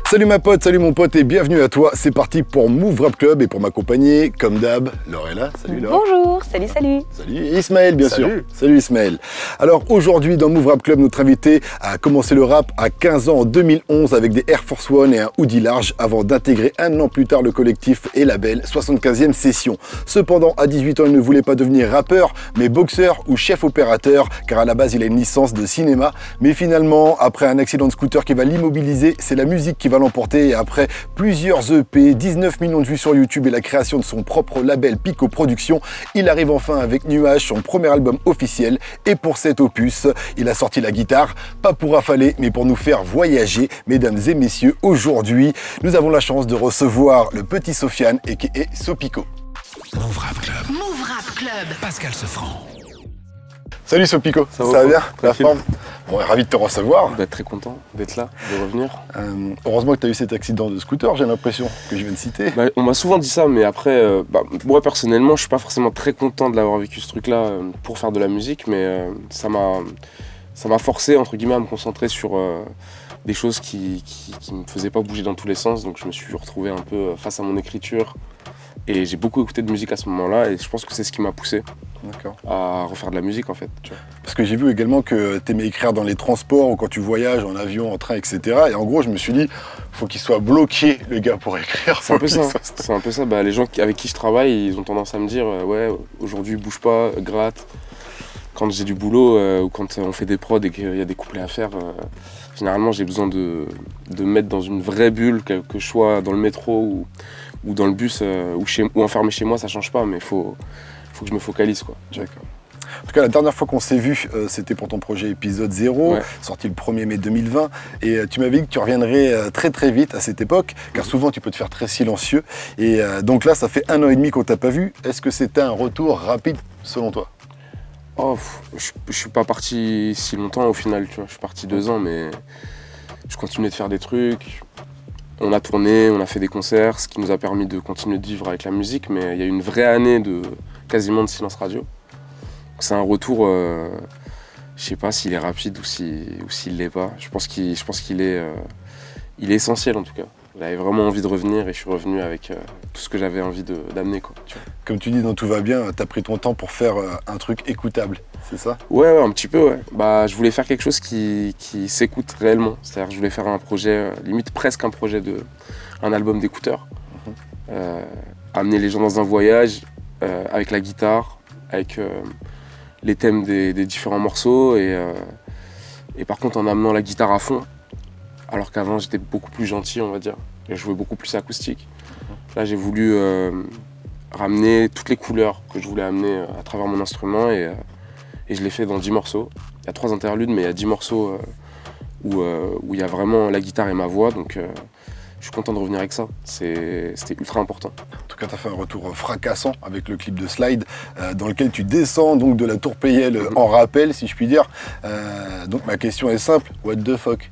Salut ma pote, salut mon pote et bienvenue à toi. C'est parti pour Move Rap Club et pour m'accompagner, comme d'hab, Laure est là. Salut Laure. Bonjour, salut, salut. Salut et Ismaël bien sûr. Salut Ismaël. Alors aujourd'hui dans Move Rap Club, notre invité a commencé le rap à 15 ans en 2011 avec des Air Force One et un hoodie large avant d'intégrer un an plus tard le collectif et label 75e Session. Cependant à 18 ans il ne voulait pas devenir rappeur mais boxeur ou chef opérateur car à la base il a une licence de cinéma. Mais finalement après un accident de scooter qui va l'immobiliser, c'est la musique qui va l'emporter et après plusieurs EP, 19 millions de vues sur YouTube et la création de son propre label Pico Productions, il arrive enfin avec Nuage, son premier album officiel. Et pour cet opus, il a sorti la guitare, pas pour rafaler, mais pour nous faire voyager. Mesdames et messieurs, aujourd'hui, nous avons la chance de recevoir le petit Sofiane a.k.a. Sopico. Move Rap Club. Move Rap Club. Pascal Sefranc. Salut Sopico, ça va bien? La forme? Bon, ravi de te recevoir. D'être très content d'être là, de revenir. Heureusement que tu as eu cet accident de scooter, j'ai l'impression, que je viens de citer. On m'a souvent dit ça, mais après, moi personnellement, je suis pas forcément très content de l'avoir vécu ce truc-là pour faire de la musique, mais ça m'a forcé, entre guillemets, à me concentrer sur des choses qui me faisaient pas bouger dans tous les sens, donc je me suis retrouvé un peu face à mon écriture. Et j'ai beaucoup écouté de musique à ce moment-là et je pense que c'est ce qui m'a poussé à refaire de la musique en fait. Tu vois. Parce que j'ai vu également que tu aimais écrire dans les transports ou quand tu voyages en avion, en train, etc. Et en gros, je me suis dit, faut qu'il soit bloqué, le gars, pour écrire. C'est un peu ça. C'est un peu ça. Les gens avec qui je travaille, ils ont tendance à me dire, ouais, aujourd'hui bouge pas, gratte. Quand j'ai du boulot ou quand on fait des prods et qu'il y a des couplets à faire, généralement j'ai besoin de me mettre dans une vraie bulle, que je sois dans le métro ou dans le bus ou enfermé chez moi, ça change pas, mais faut que je me focalise quoi. D'accord. En tout cas, la dernière fois qu'on s'est vu, c'était pour ton projet épisode 0, sorti le 1er mai 2020. Et tu m'avais dit que tu reviendrais très très vite à cette époque, car souvent tu peux te faire très silencieux. Et donc là, ça fait 1 an et demi qu'on t'a pas vu. Est-ce que c'était un retour rapide selon toi? Oh, je suis pas parti si longtemps au final, tu vois. Je suis parti 2 ans, mais je continuais de faire des trucs. On a tourné, on a fait des concerts, ce qui nous a permis de continuer de vivre avec la musique, mais il y a eu une vraie année quasiment de silence radio. C'est un retour, je sais pas s'il est rapide ou s'il l'est pas. Je pense qu'il est essentiel en tout cas. J'avais vraiment envie de revenir et je suis revenu avec tout ce que j'avais envie d'amener. Comme tu dis, dans Tout va bien, tu as pris ton temps pour faire un truc écoutable, c'est ça? Ouais, un petit peu, ouais. Je voulais faire quelque chose qui s'écoute réellement. C'est-à-dire que je voulais faire un projet, limite presque un album d'écouteurs. Amener les gens dans un voyage avec la guitare, avec les thèmes des différents morceaux et par contre en amenant la guitare à fond. Alors qu'avant j'étais beaucoup plus gentil on va dire, et je jouais beaucoup plus acoustique. Là j'ai voulu ramener toutes les couleurs que je voulais amener à travers mon instrument et je l'ai fait dans 10 morceaux. Il y a 3 interludes mais il y a 10 morceaux où il y a vraiment la guitare et ma voix, donc je suis content de revenir avec ça, c'était ultra important. En tout cas, tu as fait un retour fracassant avec le clip de Slide, dans lequel tu descends donc de la tour Payel en rappel, si je puis dire. Donc ma question est simple, what the fuck?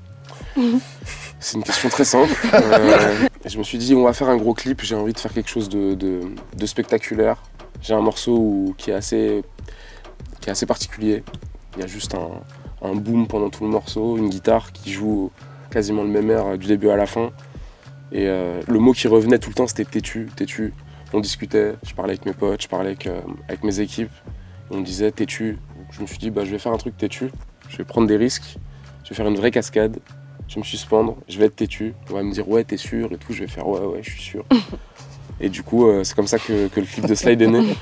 C'est une question très simple. Je me suis dit, on va faire un gros clip, j'ai envie de faire quelque chose de spectaculaire. J'ai un morceau qui est assez particulier. Il y a juste un boom pendant tout le morceau, une guitare qui joue quasiment le même air du début à la fin. Et le mot qui revenait tout le temps, c'était têtu, têtu. On discutait, je parlais avec mes potes, je parlais avec mes équipes. On me disait têtu. Je me suis dit, je vais faire un truc têtu, je vais prendre des risques, je vais faire une vraie cascade. Je vais me suspendre, je vais être têtu, on va me dire ouais t'es sûr et tout, je vais faire ouais je suis sûr. Et du coup c'est comme ça que le clip de Slide est né.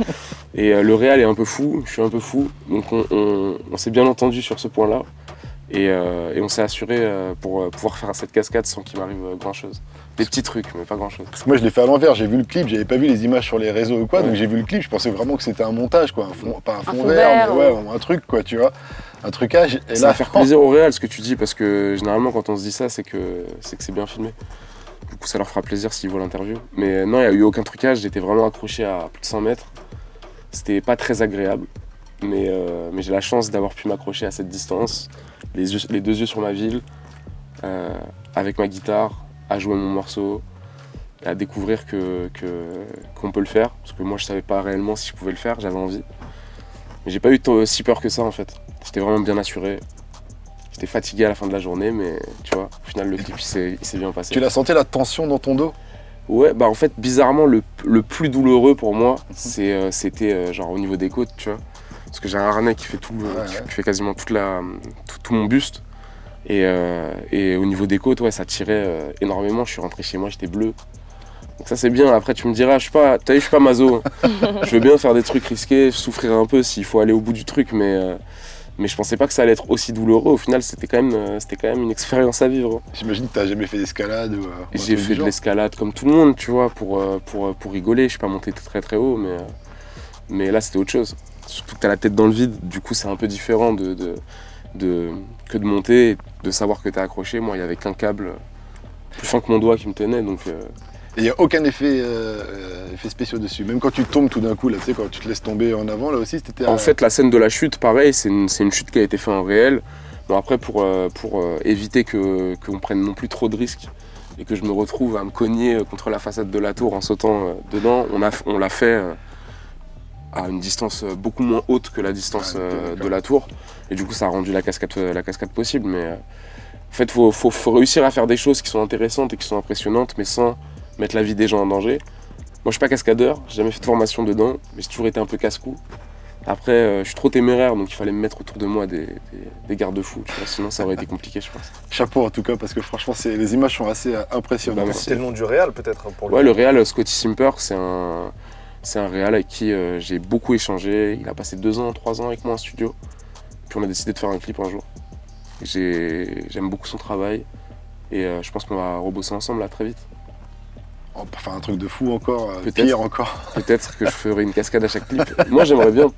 Et le réal est un peu fou, je suis un peu fou, donc on s'est bien entendu sur ce point-là. Et on s'est assuré pour pouvoir faire cette cascade sans qu'il m'arrive grand chose. Des petits trucs, mais pas grand chose. Parce que moi je l'ai fait à l'envers, j'ai vu le clip, j'avais pas vu les images sur les réseaux ou quoi, donc j'ai vu le clip, je pensais vraiment que c'était un montage quoi, pas un fond vert, mais ouais, un truc quoi, tu vois. Un trucage. Et ça va faire plaisir au réel ce que tu dis, parce que généralement quand on se dit ça, c'est que c'est bien filmé. Du coup ça leur fera plaisir s'ils voient l'interview. Mais non, il n'y a eu aucun trucage, j'étais vraiment accroché à plus de 100 mètres. C'était pas très agréable, mais j'ai la chance d'avoir pu m'accrocher à cette distance, les 2 yeux sur ma ville, avec ma guitare, à jouer mon morceau, et à découvrir qu'on peut le faire. Parce que moi je savais pas réellement si je pouvais le faire, j'avais envie. Mais j'ai pas eu si peur que ça en fait. J'étais vraiment bien assuré. j'étais fatigué à la fin de la journée, mais tu vois, au final, le clip, il s'est bien passé. Tu l'as senti la tension dans ton dos? Ouais, bah en fait, bizarrement, le plus douloureux pour moi, c'était genre au niveau des côtes, tu vois. Parce que j'ai un harnais qui fait, qui fait quasiment tout mon buste. Et au niveau des côtes, ouais, ça tirait énormément. Je suis rentré chez moi, j'étais bleu. Donc ça, c'est bien. Après, tu me diras, je suis pas maso. Je veux bien faire des trucs risqués, souffrir un peu s'il faut aller au bout du truc, mais je pensais pas que ça allait être aussi douloureux. Au final, c'était quand même une expérience à vivre. J'imagine que tu n'as jamais fait d'escalade ou j'ai fait de l'escalade comme tout le monde, tu vois, pour rigoler. Je suis pas monté très très haut, mais là, c'était autre chose. Surtout que tu as la tête dans le vide, du coup, c'est un peu différent que de monter et de savoir que tu es accroché. Moi, il n'y avait qu'un câble plus fin que mon doigt qui me tenait, donc... Il n'y a aucun effet spécial dessus. Même quand tu tombes tout d'un coup, là, tu sais, quand tu te laisses tomber en avant, là aussi, c'était... En fait, la scène de la chute, pareil, c'est une chute qui a été faite en réel. Bon, après, pour éviter qu'on prenne non plus trop de risques et que je me retrouve à me cogner contre la façade de la tour en sautant dedans, on l'a fait à une distance beaucoup moins haute que la distance de la tour. Et du coup, ça a rendu la cascade possible. Mais en fait, il faut réussir à faire des choses qui sont intéressantes et qui sont impressionnantes, mais sans mettre la vie des gens en danger. Moi, je suis pas cascadeur, j'ai jamais fait de formation dedans, mais j'ai toujours été un peu casse-cou. Après, je suis trop téméraire, donc il fallait me mettre autour de moi des garde-fous, tu vois, sinon ça aurait été compliqué, je pense. Chapeau en tout cas, parce que franchement, les images sont assez impressionnantes. Bah, c'était le nom du réal peut-être pour lui. Ouais, le réal Scotty Simper, c'est un réal avec qui j'ai beaucoup échangé. Il a passé 2 ans, 3 ans avec moi en studio. Puis on a décidé de faire un clip un jour. J'aime beaucoup son travail et je pense qu'on va rebosser ensemble là très vite. On peut faire un truc de fou encore, pire encore. Peut-être que je ferai une cascade à chaque clip. Moi, j'aimerais bien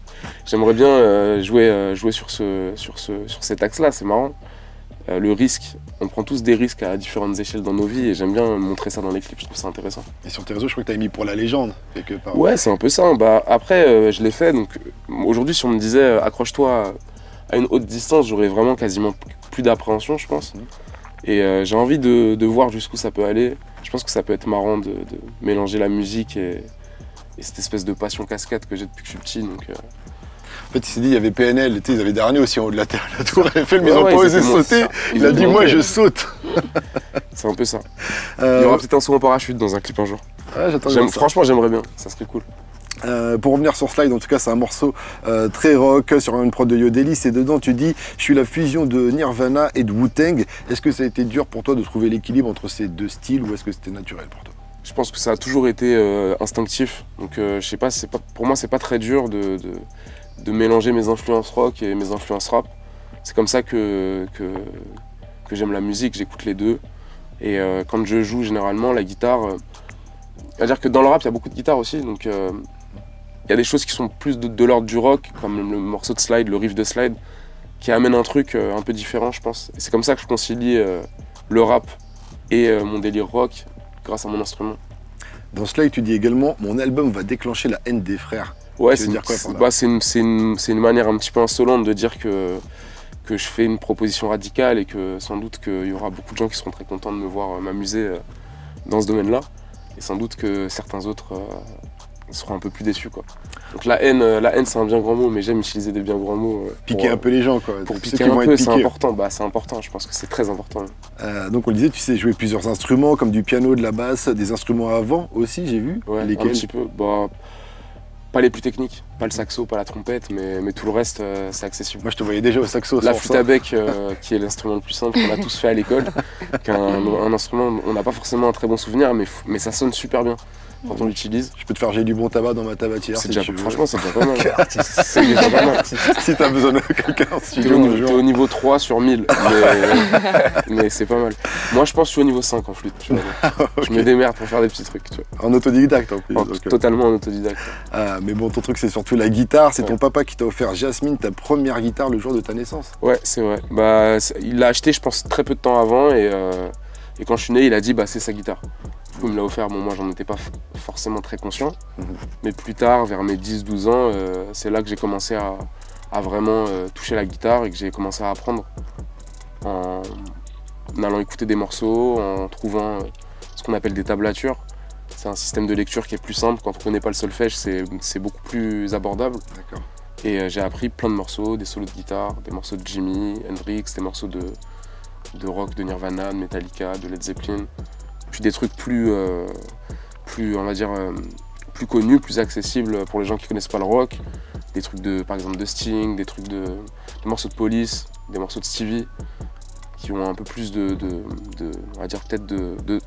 jouer sur cet axe-là, c'est marrant. Le risque, on prend tous des risques à différentes échelles dans nos vies et j'aime bien montrer ça dans les clips, je trouve ça intéressant. Et sur tes réseaux, je crois que tu as mis pour la légende, quelque part. Ouais, c'est un peu ça. Bah, après, je l'ai fait, donc aujourd'hui, si on me disait accroche-toi à une haute distance, j'aurais vraiment quasiment plus d'appréhension, je pense. Et j'ai envie de voir jusqu'où ça peut aller. Je pense que ça peut être marrant de mélanger la musique et cette espèce de passion cascade que j'ai depuis que je suis petit. Donc, En fait, il s'est dit, il y avait PNL, ils avaient des harnais aussi en haut de la terre. La tour avait fait, mais ils n'ont pas osé sauter. Il a dit, moi, je saute. C'est un peu ça. Il y aura peut-être un saut en parachute dans un clip un jour. Ouais, franchement, j'aimerais bien. Ça serait cool. Pour revenir sur Slide, en tout cas, c'est un morceau très rock sur une prod de Yodelis. Et dedans, tu dis, je suis la fusion de Nirvana et de Wu-Tang. Est-ce que ça a été dur pour toi de trouver l'équilibre entre ces deux styles ou est-ce que c'était naturel pour toi? Je pense que ça a toujours été instinctif. Donc, je sais pas, pour moi, c'est pas très dur de mélanger mes influences rock et mes influences rap. C'est comme ça que j'aime la musique, j'écoute les deux. Et quand je joue, généralement, la guitare... c'est-à-dire que dans le rap, il y a beaucoup de guitares aussi, donc il y a des choses qui sont plus de l'ordre du rock, comme le morceau de Slide, le riff de Slide, qui amène un truc un peu différent, je pense. Et c'est comme ça que je concilie le rap et mon délire rock grâce à mon instrument. Dans Slide, tu dis également, mon album va déclencher la haine des frères. Ouais, c'est une manière un petit peu insolente de dire que je fais une proposition radicale et que sans doute qu'il y aura beaucoup de gens qui seront très contents de me voir m'amuser dans ce domaine-là. Et sans doute que certains autres seront un peu plus déçus, quoi. Donc la haine c'est un bien grand mot, mais j'aime utiliser des bien grands mots. Piquer un peu les gens, quoi. Pour piquer un peu, c'est important. Bah, c'est important, je pense que c'est très important. Donc on le disait, tu sais jouer plusieurs instruments, comme du piano, de la basse, des instruments à vent aussi, j'ai vu. Ouais, lesquels? Un petit peu. Bah, pas les plus techniques, pas le saxo, pas la trompette, mais tout le reste, c'est accessible. Moi, je te voyais déjà au saxo. La flûte à bec, qui est l'instrument le plus simple qu'on a tous fait à l'école, un instrument, on n'a pas forcément un très bon souvenir, mais ça sonne super bien quand on l'utilise. Je peux te faire j'ai du bon tabac dans ma tabatière. Franchement, c'est déjà pas mal. C'est déjà pas mal. Si t'as besoin de quelqu'un en studio. T'es au niveau 3 sur 1000, mais c'est pas mal. Moi, je pense que je suis au niveau 5 en flûte. Tu vois. Okay. Je me démerde pour faire des petits trucs. Tu vois. En autodidacte en plus. Totalement en autodidacte. Mais bon, ton truc, c'est surtout la guitare. C'est ton papa qui t'a offert Jasmine, ta première guitare, le jour de ta naissance. Ouais, c'est vrai. Bah, il l'a acheté, je pense, très peu de temps avant. Et quand je suis né, il a dit, bah, c'est sa guitare. Du coup, il me l'a offert. Bon, moi, j'en étais pas forcément très conscient. Mais plus tard, vers mes 10-12 ans, c'est là que j'ai commencé à vraiment toucher la guitare et que j'ai commencé à apprendre en allant écouter des morceaux, en trouvant ce qu'on appelle des tablatures. C'est un système de lecture qui est plus simple. Quand on ne connaît pas le solfège, c'est beaucoup plus abordable. Et j'ai appris plein de morceaux, des solos de guitare, des morceaux de Jimi Hendrix, des morceaux de rock, de Nirvana, de Metallica, de Led Zeppelin. Puis des trucs plus on va dire, plus connus, plus accessibles pour les gens qui connaissent pas le rock. Des trucs par exemple de Sting, des morceaux de Police, des morceaux de Stevie, qui ont un peu plus on va dire peut-être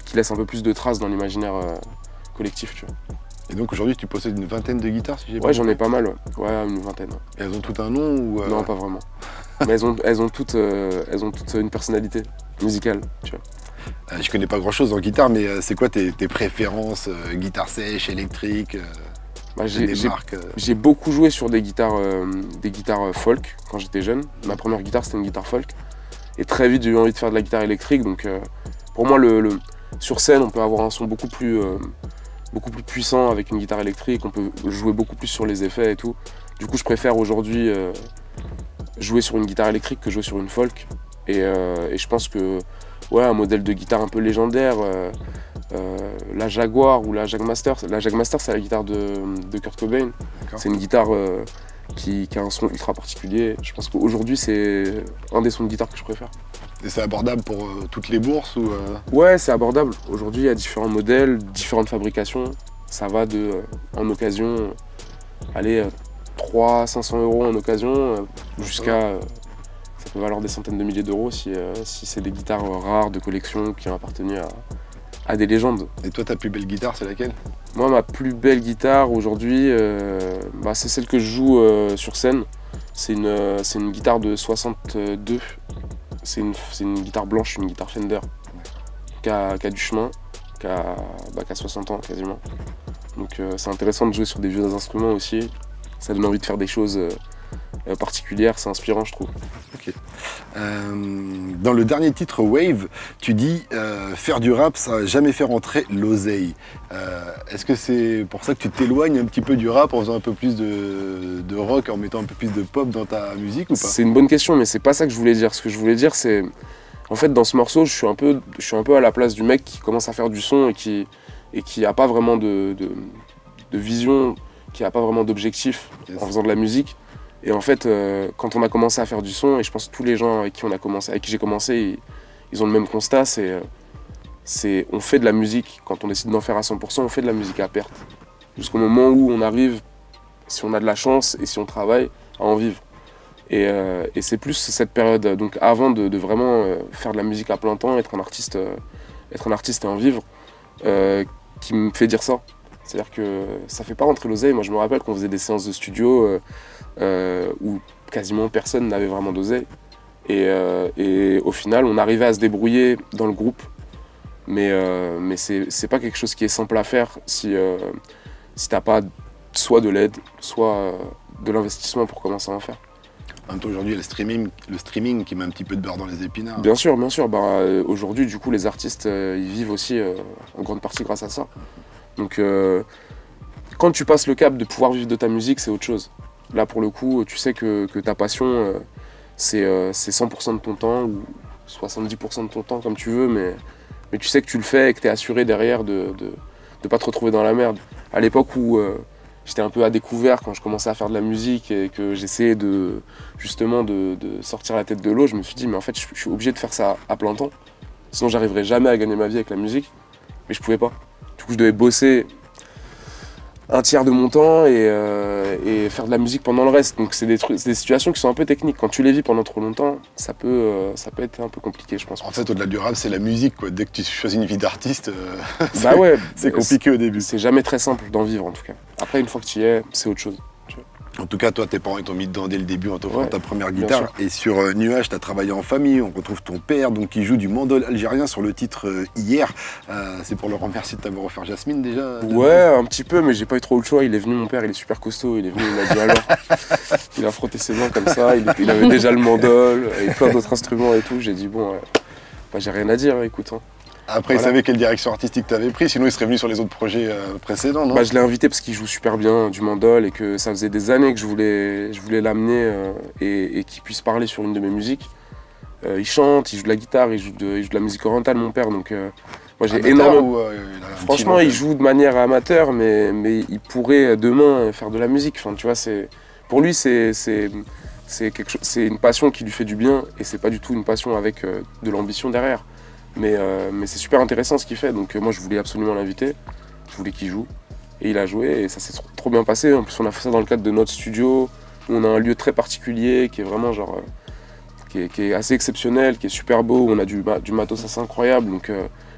qui laissent un peu plus de traces dans l'imaginaire collectif, tu vois. Et donc aujourd'hui tu possèdes une vingtaine de guitares, si j'ai bien Ouais, j'en ai compris. pas mal, ouais, une vingtaine. Ouais. Et elles ont tout un nom ou Non, pas vraiment. Mais elles ont toutes une personnalité musicale, tu vois. Je connais pas grand chose en guitare, mais c'est quoi tes préférences, guitare sèche, électrique, Bah, des marques j'ai beaucoup joué sur des guitares folk quand j'étais jeune. Ma première guitare c'était une guitare folk. Et très vite j'ai eu envie de faire de la guitare électrique. Donc pour moi sur scène on peut avoir un son beaucoup plus puissant avec une guitare électrique. On peut jouer beaucoup plus sur les effets et tout. Du coup je préfère aujourd'hui jouer sur une guitare électrique que jouer sur une folk. Et je pense que ouais, un modèle de guitare un peu légendaire, la Jaguar ou la Jagmaster. La Jagmaster, c'est la guitare de Kurt Cobain. C'est une guitare qui a un son ultra particulier. Je pense qu'aujourd'hui, c'est un des sons de guitare que je préfère. Et c'est abordable pour toutes les bourses ou Ouais, c'est abordable. Aujourd'hui, il y a différents modèles, différentes fabrications. Ça va en occasion, aller 300-500 € en occasion, jusqu'à... ça peut valoir des centaines de milliers d'euros si c'est des guitares rares de collection qui ont appartenu à des légendes. Et toi, ta plus belle guitare, c'est laquelle? Moi, ma plus belle guitare aujourd'hui, c'est celle que je joue sur scène. C'est une guitare de 62. C'est une guitare blanche, une guitare Fender, qui a du chemin, qui a 60 ans quasiment. Donc c'est intéressant de jouer sur des vieux instruments aussi. Ça donne envie de faire des choses particulières, c'est inspirant, je trouve. Ok. Dans le dernier titre Wave, tu dis faire du rap, ça n'a jamais fait rentrer l'oseille. Est-ce que c'est pour ça que tu t'éloignes un petit peu du rap en faisant un peu plus de rock, en mettant un peu plus de pop dans ta musique ou pas? C'est une bonne question, mais c'est pas ça que je voulais dire. Ce que je voulais dire, c'est en fait dans ce morceau, je suis un peu à la place du mec qui commence à faire du son et qui a pas vraiment de vision, qui a pas vraiment d'objectif en faisant de la musique. Et en fait, quand on a commencé à faire du son, et je pense que tous les gens avec qui j'ai commencé, ils ont le même constat, c'est on fait de la musique, quand on décide d'en faire à 100%, on fait de la musique à perte. Jusqu'au moment où on arrive, si on a de la chance et si on travaille, à en vivre. Et c'est plus cette période, donc avant de vraiment faire de la musique à plein temps, être un artiste et en vivre, qui me fait dire ça. C'est-à-dire que ça fait pas rentrer l'oseille. Moi je me rappelle qu'on faisait des séances de studio où quasiment personne n'avait vraiment d'oseille. Et au final on arrivait à se débrouiller dans le groupe. Mais c'est pas quelque chose qui est simple à faire si t'as pas soit de l'aide, soit de l'investissement pour commencer à en faire. En même temps, aujourd'hui, il y a le streaming qui met un petit peu de beurre dans les épinards. Bien sûr, bien sûr. Aujourd'hui, du coup, les artistes, ils vivent aussi en grande partie grâce à ça. Donc, quand tu passes le cap de pouvoir vivre de ta musique, c'est autre chose. Là, pour le coup, tu sais que ta passion, c'est 100% de ton temps ou 70% de ton temps, comme tu veux, mais tu sais que tu le fais et que tu es assuré derrière de pas te retrouver dans la merde. À l'époque où j'étais un peu à découvert quand je commençais à faire de la musique et que j'essayais justement de sortir la tête de l'eau, je me suis dit mais en fait je suis obligé de faire ça à plein temps, sinon j'arriverais jamais à gagner ma vie avec la musique, mais je pouvais pas. Du coup je devais bosser un tiers de mon temps et faire de la musique pendant le reste. Donc c'est des situations qui sont un peu techniques. Quand tu les vis pendant trop longtemps, ça peut être un peu compliqué, je pense. En fait, au-delà du rap, c'est la musique, quoi. Dès que tu choisis une vie d'artiste, ouais, c'est compliqué au début. C'est jamais très simple d'en vivre en tout cas. Après, une fois que tu y es, c'est autre chose. En tout cas, toi, tes parents ils t'ont mis dedans dès le début en t'offrant ta première guitare. Sûr. Et sur Nuage, tu as travaillé en famille. On retrouve ton père donc, qui joue du mandol algérien sur le titre Hier. C'est pour le remercier de t'avoir offert Jasmine déjà Ouais, un petit peu, mais j'ai pas eu trop le choix. Il est venu, mon père, il est super costaud. Il est venu, il m'a dit alors. Il a frotté ses mains comme ça. Il avait déjà le mandol et plein d'autres instruments et tout. J'ai dit bon, j'ai rien à dire, écoute. Hein. Après, il savait quelle direction artistique tu avais pris, sinon il serait venu sur les autres projets précédents, non? Je l'ai invité parce qu'il joue super bien du mandol et que ça faisait des années que je voulais l'amener et qu'il puisse parler sur une de mes musiques. Il chante, il joue de la guitare, il joue de la musique orientale, mon père, donc moi j'ai énormément... Franchement, il joue de manière amateur, mais il pourrait demain faire de la musique. Enfin, tu vois, Pour lui, c'est une passion qui lui fait du bien et c'est pas du tout une passion avec de l'ambition derrière. Mais c'est super intéressant ce qu'il fait, donc moi je voulais absolument l'inviter, je voulais qu'il joue. Et il a joué et ça s'est trop bien passé. En plus on a fait ça dans le cadre de notre studio, où on a un lieu très particulier qui est vraiment genre... qui est assez exceptionnel, qui est super beau, on a du matos assez incroyable, donc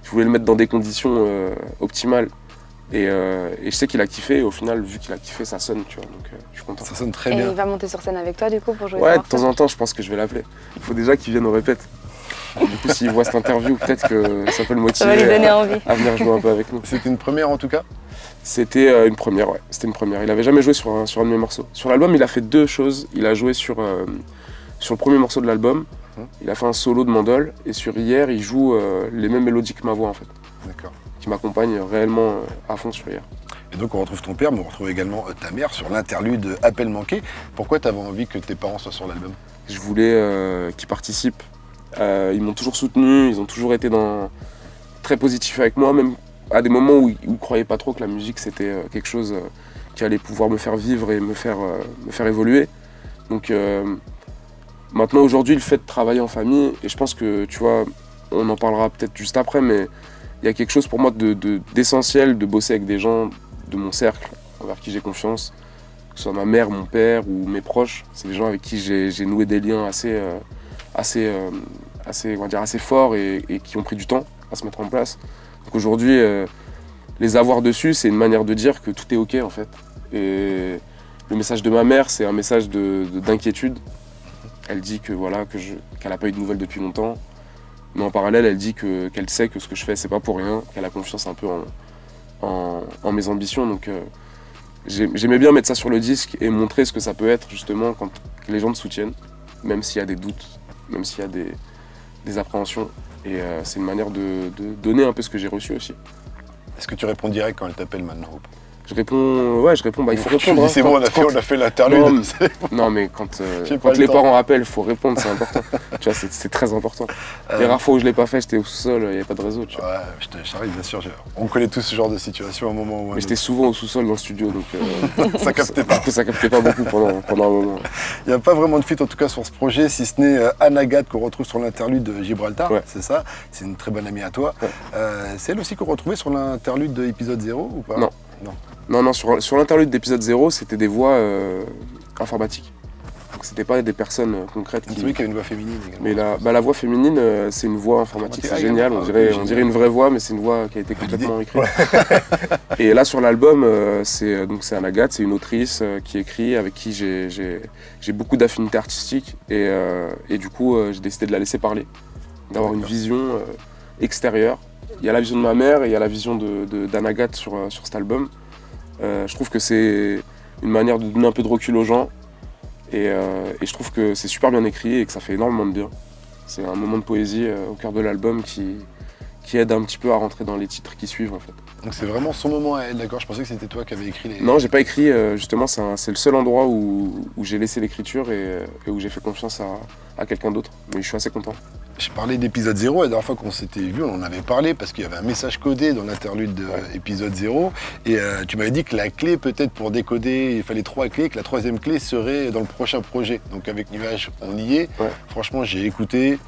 je voulais le mettre dans des conditions optimales. Et je sais qu'il a kiffé, et au final, vu qu'il a kiffé, ça sonne, tu vois, donc je suis content. Ça sonne très Et bien. il va monter sur scène avec toi du coup pour jouer? Ouais, de temps en temps, je pense que je vais l'appeler. Il faut déjà qu'il vienne au répète. Du coup, s'il voit cette interview, peut-être que ça peut le Ça va lui motiver donner envie. à venir jouer un peu avec nous. C'était une première en tout cas? C'était une première, ouais, c'était une première. Il avait jamais joué sur un de mes morceaux. Sur l'album, il a fait deux choses. Il a joué sur le premier morceau de l'album, il a fait un solo de mandole, et sur Hier, il joue les mêmes mélodies que ma voix en fait. D'accord. Qui m'accompagne réellement à fond sur Hier. Et donc on retrouve ton père, mais on retrouve également ta mère sur l'interlude Appel manqué. Pourquoi tu avais envie que tes parents soient sur l'album? Je voulais qu'ils participent. Ils m'ont toujours soutenu, ils ont toujours été très positifs avec moi, même à des moments où ils ne croyaient pas trop que la musique c'était quelque chose qui allait pouvoir me faire vivre et me faire évoluer. Donc maintenant aujourd'hui le fait de travailler en famille, et je pense que tu vois, on en parlera peut-être juste après, mais il y a quelque chose pour moi d'essentiel de bosser avec des gens de mon cercle, envers qui j'ai confiance, que ce soit ma mère, mon père ou mes proches. C'est des gens avec qui j'ai noué des liens assez forts et qui ont pris du temps à se mettre en place. Donc aujourd'hui, les avoir dessus, c'est une manière de dire que tout est ok en fait. Et le message de ma mère, c'est un message d'inquiétude. Elle dit que voilà, qu'elle n'a pas eu de nouvelles depuis longtemps. Mais en parallèle, elle dit qu'elle sait que ce que je fais, c'est pas pour rien, qu'elle a confiance un peu en mes ambitions. Donc j'aimais bien mettre ça sur le disque et montrer ce que ça peut être justement quand les gens te soutiennent, même s'il y a des doutes, même s'il y a des appréhensions. Et c'est une manière de donner un peu ce que j'ai reçu aussi. Est-ce que tu réponds direct quand elle t'appelle maintenant? Je réponds, ouais, bah, il faut répondre. C'est bon, on a fait l'interlude. Non, mais quand les parents appellent, il faut répondre, c'est important. Tu vois, c'est très important. Les rares fois où je l'ai pas fait, j'étais au sous-sol, il n'y avait pas de réseau. Tu vois. Ouais, j'arrive, bien sûr. On connaît tous ce genre de situation à un moment où. Mais j'étais souvent au sous-sol dans le studio, donc ça captait pas. Ça captait pas beaucoup pendant un moment. Il n'y a pas vraiment de fuite en tout cas sur ce projet, si ce n'est Anna-Gat qu'on retrouve sur l'interlude de Gibraltar, ouais. C'est ça. C'est une très bonne amie à toi. Ouais. C'est elle aussi qu'on retrouvait sur l'interlude de épisode 0 ou pas? Non, sur l'interlude d'épisode 0, c'était des voix informatiques. Donc c'était pas des personnes concrètes. C'est celui qui a une voix féminine également. Mais la voix féminine, c'est une voix informatique, c'est génial. On dirait une vraie voix, mais c'est une voix qui a été complètement écrite. Et là sur l'album, c'est Anna-Gat, c'est une autrice qui écrit, avec qui j'ai beaucoup d'affinités artistiques. Et du coup, j'ai décidé de la laisser parler, d'avoir une vision extérieure. Il y a la vision de ma mère et il y a la vision d'Anna-Gat sur cet album. Je trouve que c'est une manière de donner un peu de recul aux gens et je trouve que c'est super bien écrit et que ça fait énormément de bien. C'est un moment de poésie au cœur de l'album qui aide un petit peu à rentrer dans les titres qui suivent en fait. Donc c'est vraiment son moment à elle, d'accord? Je pensais que c'était toi qui avais écrit les... Non, j'ai pas écrit, justement c'est le seul endroit où j'ai laissé l'écriture et où j'ai fait confiance à quelqu'un d'autre, mais je suis assez content. Je parlais d'épisode 0, la dernière fois qu'on s'était vu, on en avait parlé parce qu'il y avait un message codé dans l'interlude d'épisode 0 et tu m'avais dit que la clé peut-être pour décoder, il fallait 3 clés, que la 3e clé serait dans le prochain projet. Donc avec Nuage, on y est. Ouais. Franchement, j'ai écouté,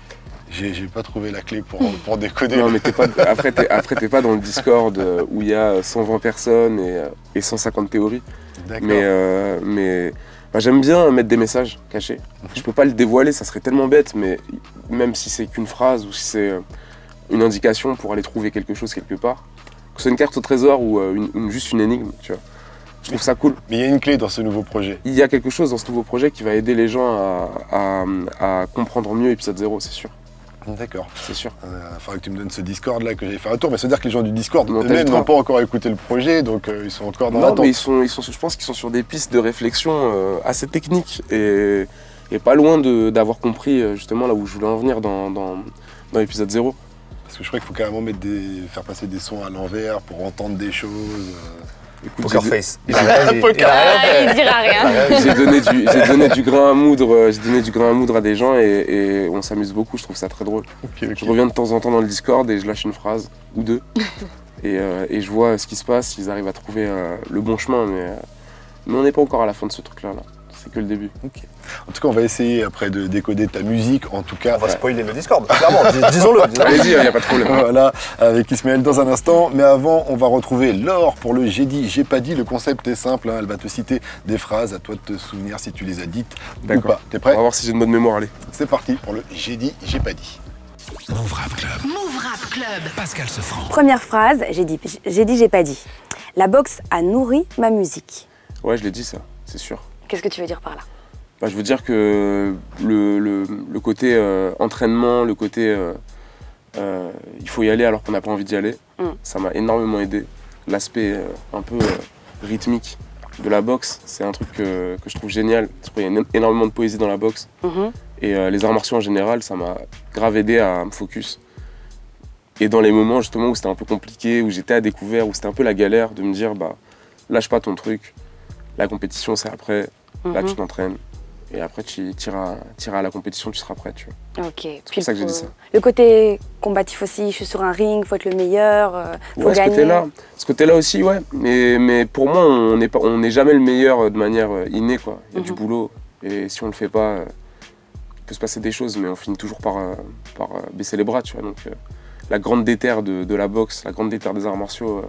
j'ai pas trouvé la clé pour décoder. Non, mais après t'es pas dans le Discord où il y a 120 personnes et 150 théories. D'accord. Mais j'aime bien mettre des messages cachés. Je peux pas le dévoiler, ça serait tellement bête, mais même si c'est qu'une phrase ou si c'est une indication pour aller trouver quelque chose quelque part, que ce soit une carte au trésor ou juste une énigme, tu vois. Je trouve ça cool. Mais il y a une clé dans ce nouveau projet. Il y a quelque chose dans ce nouveau projet qui va aider les gens à comprendre mieux épisode 0, c'est sûr. D'accord. C'est sûr. Il faudrait que tu me donnes ce Discord là que j'allais faire un tour, mais ça veut dire que les gens du Discord eux-mêmes n'ont pas encore écouté le projet, donc ils sont encore dans l'attente. Non, mais je pense qu'ils sont sur des pistes de réflexion assez techniques et pas loin d'avoir compris justement là où je voulais en venir dans l'épisode 0. Parce que je crois qu'il faut carrément faire passer des sons à l'envers pour entendre des choses. Écoute, Poker face. Il dira rien. J'ai donné du grain à moudre à des gens et on s'amuse beaucoup, je trouve ça très drôle. Okay. Je reviens de temps en temps dans le Discord et je lâche une phrase ou deux et je vois ce qui se passe, s'ils arrivent à trouver le bon chemin, mais on n'est pas encore à la fin de ce truc-là. c'est que le début. Okay. En tout cas, on va essayer après de décoder ta musique. En tout cas, on va spoiler le Discord, clairement, disons-le. Allez-y, il n'y a pas de problème. Voilà, avec Ismaël dans un instant. Mais avant, on va retrouver Laure pour le J'ai dit, j'ai pas dit. Le concept est simple, hein. Elle va te citer des phrases, à toi de te souvenir si tu les as dites ou pas. T'es prêt? On va voir si j'ai une bonne mémoire, allez. C'est parti pour le J'ai dit, j'ai pas dit. Move Rap Club. Move Rap Club. Pascal Sefranc. Première phrase, j'ai dit, j'ai pas dit. La boxe a nourri ma musique. Ouais, je l'ai dit ça, c'est sûr. Qu'est-ce que tu veux dire par là? Bah, je veux dire que le côté entraînement, le côté il faut y aller alors qu'on n'a pas envie d'y aller, ça m'a énormément aidé. L'aspect un peu rythmique de la boxe, c'est un truc que je trouve génial. Il y a énormément de poésie dans la boxe. Et les arts martiaux en général, ça m'a grave aidé à me focus. Et dans les moments justement où c'était un peu compliqué, où j'étais à découvert, où c'était un peu la galère, de me dire bah lâche pas ton truc, la compétition c'est après, là tu t'entraînes. Et après, tu iras à la compétition, tu seras prêt, tu vois. Ok. C'est pour ça que j'ai dit ça. Le côté combatif aussi, je suis sur un ring, faut être le meilleur, faut gagner. Ce côté-là aussi, ouais. Mais pour moi, on n'est jamais le meilleur de manière innée, quoi. Il y a du boulot. Et si on le fait pas, il peut se passer des choses, mais on finit toujours par baisser les bras, tu vois. Donc, la grande déterre de la boxe, la grande déterre des arts martiaux,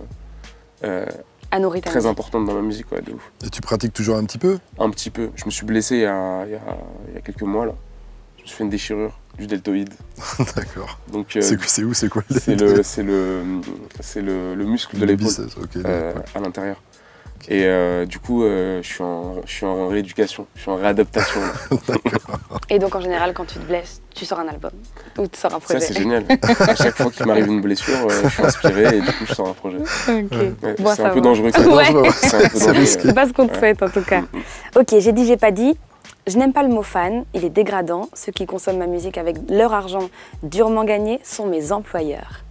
très importante dans ma musique, ouais, de ouf. Et tu pratiques toujours un petit peu? Un petit peu. Je me suis blessé il y a quelques mois, là. Je me suis fait une déchirure du deltoïde. D'accord. Donc c'est où, c'est quoi le deltoïde? C'est le muscle de l'épaule, à l'intérieur. Et du coup, je suis en rééducation, je suis en réadaptation. Et donc en général, quand tu te blesses, tu sors un album ou tu sors un projet? Ça c'est génial. À chaque fois qu'il m'arrive une blessure, je suis inspiré et du coup je sors un projet. Okay. Ouais, bon, c'est un peu dangereux. C'est pas ce qu'on te souhaite en tout cas. Ok, j'ai dit, j'ai pas dit. Je n'aime pas le mot fan, il est dégradant. Ceux qui consomment ma musique avec leur argent durement gagné sont mes employeurs.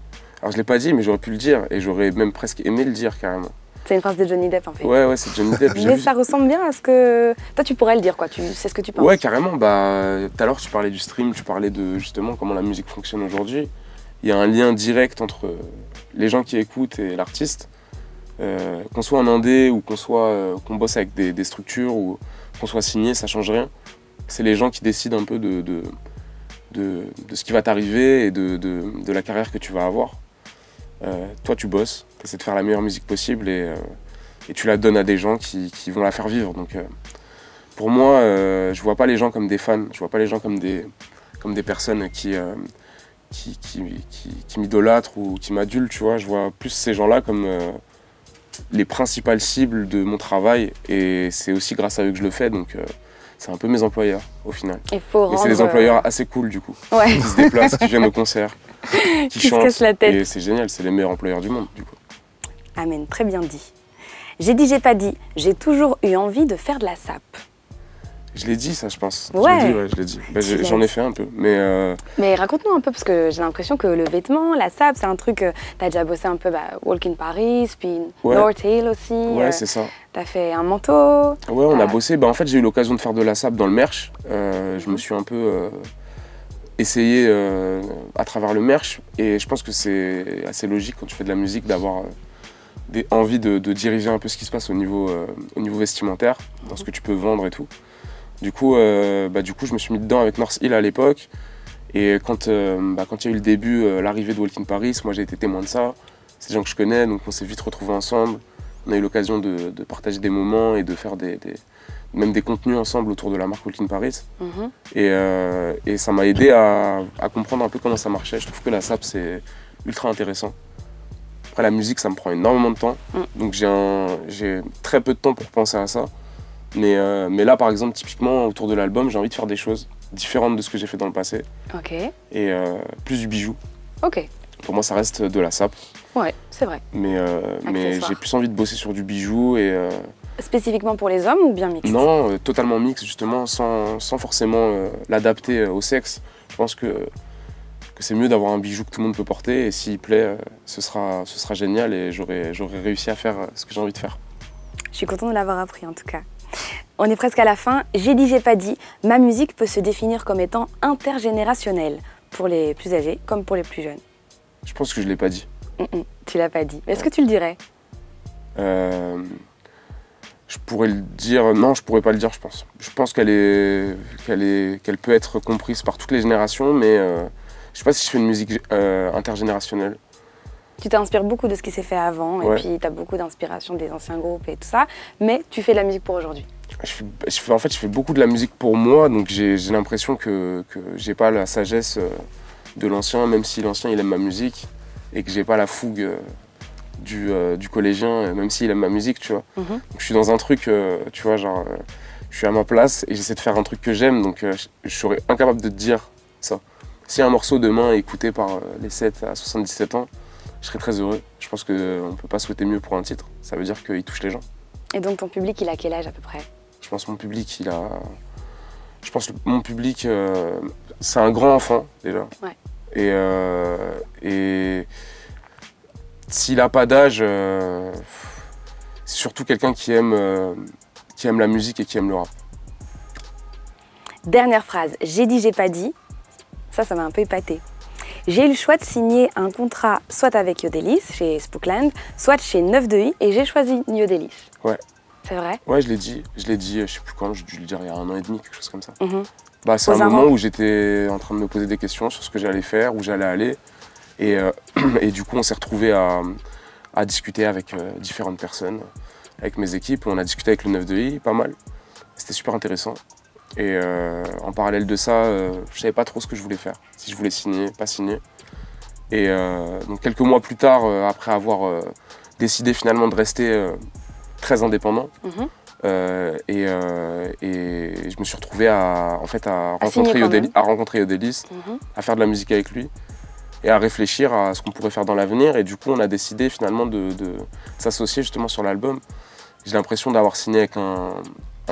Alors je l'ai pas dit, mais j'aurais pu le dire et j'aurais même presque aimé le dire carrément. C'est une phrase de Johnny Depp en fait. Ouais, c'est Johnny Depp. Mais ça ressemble bien à ce que... Toi tu pourrais le dire quoi, tu sais ce que tu penses. Ouais, carrément. Bah, tout à l'heure tu parlais du stream, tu parlais de justement comment la musique fonctionne aujourd'hui. Il y a un lien direct entre les gens qui écoutent et l'artiste. Qu'on soit en indé ou qu'on bosse avec des structures ou qu'on soit signé, ça change rien. C'est les gens qui décident un peu de ce qui va t'arriver et de la carrière que tu vas avoir. Toi tu bosses, tu essaies de faire la meilleure musique possible et tu la donnes à des gens qui vont la faire vivre. Donc pour moi, je vois pas les gens comme des fans, je vois pas les gens comme des personnes qui m'idolâtrent ou qui m'adulent, tu vois. Je vois plus ces gens-là comme les principales cibles de mon travail et c'est aussi grâce à eux que je le fais, donc c'est un peu mes employeurs au final. Et c'est des employeurs assez cool du coup, qui se déplacent, qui viennent au concert, qui chantent, se cassent la tête. Et c'est génial, c'est les meilleurs employeurs du monde du coup. Amen, très bien dit. J'ai dit, j'ai pas dit, j'ai toujours eu envie de faire de la sape. Je l'ai dit ça, je pense. Ouais. Je l'ai dit. Bah, j'en ai fait un peu, mais... Mais raconte-nous un peu, parce que j'ai l'impression que le vêtement, la sape, c'est un truc... T'as déjà bossé un peu Walk in Paris, puis North Hill aussi. Ouais, c'est ça. T'as fait un manteau. Ouais, on a bossé. Bah, en fait, j'ai eu l'occasion de faire de la sape dans le merch. Je me suis un peu essayé à travers le merch. Et je pense que c'est assez logique quand tu fais de la musique d'avoir envie de diriger un peu ce qui se passe au niveau vestimentaire, dans ce que tu peux vendre et tout. Du coup, je me suis mis dedans avec North Hill à l'époque. Et quand il y a eu le début, l'arrivée de Walk in Paris, moi j'ai été témoin de ça. C'est des gens que je connais, donc on s'est vite retrouvés ensemble. On a eu l'occasion de partager des moments et de faire même des contenus ensemble autour de la marque Walk in Paris. Et ça m'a aidé à comprendre un peu comment ça marchait. Je trouve que la sape, c'est ultra intéressant. Après, la musique, ça me prend énormément de temps. Donc j'ai très peu de temps pour penser à ça. Mais là, par exemple, typiquement, autour de l'album, j'ai envie de faire des choses différentes de ce que j'ai fait dans le passé. Ok. Et plus du bijou. Ok. Pour moi, ça reste de la sape. Ouais, c'est vrai. Mais j'ai plus envie de bosser sur du bijou et... Spécifiquement pour les hommes ou bien mixte? Non, totalement mixte, justement, sans forcément l'adapter au sexe. Je pense que c'est mieux d'avoir un bijou que tout le monde peut porter et s'il plaît, ce sera génial et j'aurais réussi à faire ce que j'ai envie de faire. Je suis contente de l'avoir appris en tout cas. On est presque à la fin. J'ai dit, j'ai pas dit. Ma musique peut se définir comme étant intergénérationnelle, pour les plus âgés comme pour les plus jeunes. Je pense que je l'ai pas dit. Tu l'as pas dit. Est-ce que tu le dirais? Je pourrais le dire, non, je pourrais pas le dire, je pense. Je pense qu'elle peut être comprise par toutes les générations, mais je sais pas si je fais une musique intergénérationnelle. Tu t'inspires beaucoup de ce qui s'est fait avant, et puis tu as beaucoup d'inspiration des anciens groupes et tout ça, mais tu fais de la musique pour aujourd'hui. En fait, je fais beaucoup de la musique pour moi, donc j'ai l'impression que j'ai pas la sagesse de l'ancien, même si l'ancien il aime ma musique, et que j'ai pas la fougue du collégien, même s'il aime ma musique, tu vois. Donc, je suis dans un truc, tu vois, genre, je suis à ma place et j'essaie de faire un truc que j'aime, donc je serais incapable de te dire ça. Si un morceau demain est écouté par les 7 à 77 ans, je serais très heureux. Je pense qu'on ne peut pas souhaiter mieux pour un titre, ça veut dire qu'il touche les gens. Et donc ton public, il a quel âge à peu près? Je pense que mon public, mon public, c'est un grand enfant déjà. Ouais. Et s'il n'a pas d'âge, c'est surtout quelqu'un qui aime la musique et qui aime le rap. Dernière phrase, j'ai dit, j'ai pas dit. Ça m'a un peu épaté. J'ai eu le choix de signer un contrat soit avec Yodelis, chez Spookland, soit chez 9-2i, et j'ai choisi Yodelis. Ouais. C'est vrai? Ouais, je l'ai dit, je sais plus quand, j'ai dû le dire il y a 1 an et demi, quelque chose comme ça. Bah, c'est un moment où j'étais en train de me poser des questions sur ce que j'allais faire, où j'allais aller. Et du coup, on s'est retrouvés à discuter avec différentes personnes, avec mes équipes. On a discuté avec le 9-2i, pas mal. C'était super intéressant. Et en parallèle de ça, je savais pas trop ce que je voulais faire. Si je voulais signer, pas signer. Et donc quelques mois plus tard, après avoir décidé finalement de rester très indépendant, et je me suis retrouvé à rencontrer Yodelis, à faire de la musique avec lui et à réfléchir à ce qu'on pourrait faire dans l'avenir. Et du coup, on a décidé finalement de s'associer justement sur l'album. J'ai l'impression d'avoir signé avec un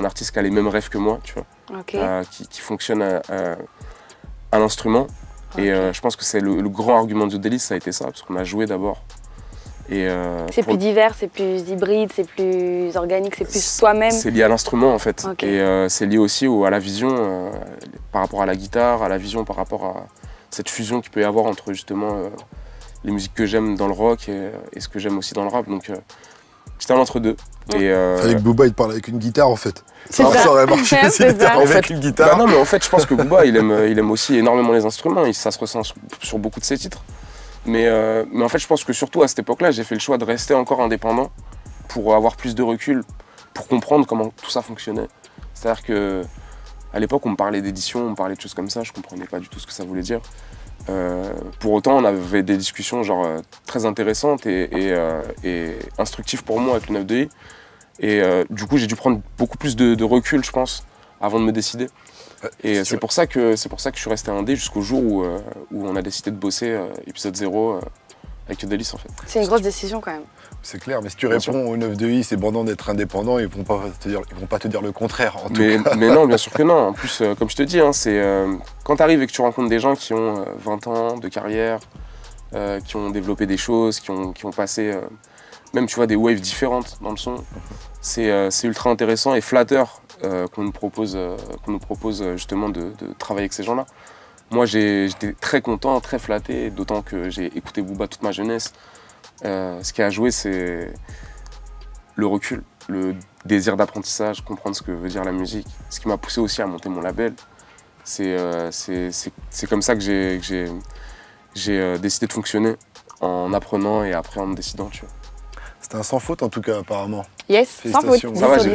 artiste qui a les mêmes rêves que moi, tu vois, qui fonctionne à l'instrument. Et je pense que c'est le grand argument de Yodelis, ça a été ça, parce qu'on a joué d'abord. C'est plus divers, c'est plus hybride, c'est plus organique, c'est plus soi-même. C'est lié à l'instrument en fait. Et c'est lié aussi à la vision par rapport à la guitare, à la vision par rapport à cette fusion qu'il peut y avoir entre justement les musiques que j'aime dans le rock et ce que j'aime aussi dans le rap. Donc j'étais un entre-deux. Fallait que Booba il te parle avec une guitare en fait. Ça ça. aurait marché s'il était avec une guitare. Bah non, mais en fait je pense que Booba il aime aussi énormément les instruments, ça se ressent sur beaucoup de ses titres. Mais en fait, je pense que surtout à cette époque-là, j'ai fait le choix de rester encore indépendant pour avoir plus de recul, pour comprendre comment tout ça fonctionnait. C'est-à-dire qu'à l'époque, on me parlait d'édition, on me parlait de choses comme ça, je ne comprenais pas du tout ce que ça voulait dire. Pour autant, on avait des discussions genre, très intéressantes et instructives pour moi avec le 9-2i. Et du coup, j'ai dû prendre beaucoup plus de recul, je pense, avant de me décider. Et c'est pour ça que je suis resté indé jusqu'au jour où on a décidé de bosser épisode 0 avec Yodelis en fait. C'est une grosse décision quand même. C'est clair, mais si tu réponds au 9-2i, c'est bon d'être indépendant, ils vont pas te dire le contraire en tout cas. Mais non, bien sûr que non. En plus, comme je te dis, hein, quand tu arrives et que tu rencontres des gens qui ont 20 ans de carrière, qui ont développé des choses, qui ont passé même tu vois, des waves différentes dans le son, c'est ultra intéressant et flatteur. Qu'on nous propose justement de travailler avec ces gens-là. Moi, j'étais très content, très flatté, d'autant que j'ai écouté Booba toute ma jeunesse. Ce qui a joué, c'est le recul, le désir d'apprentissage, comprendre ce que veut dire la musique. Ce qui m'a poussé aussi à monter mon label. C'est comme ça que j'ai décidé de fonctionner, en apprenant et après en me décidant, tu vois. C'était un sans faute en tout cas, apparemment. Yes, sans faute. Ça va, je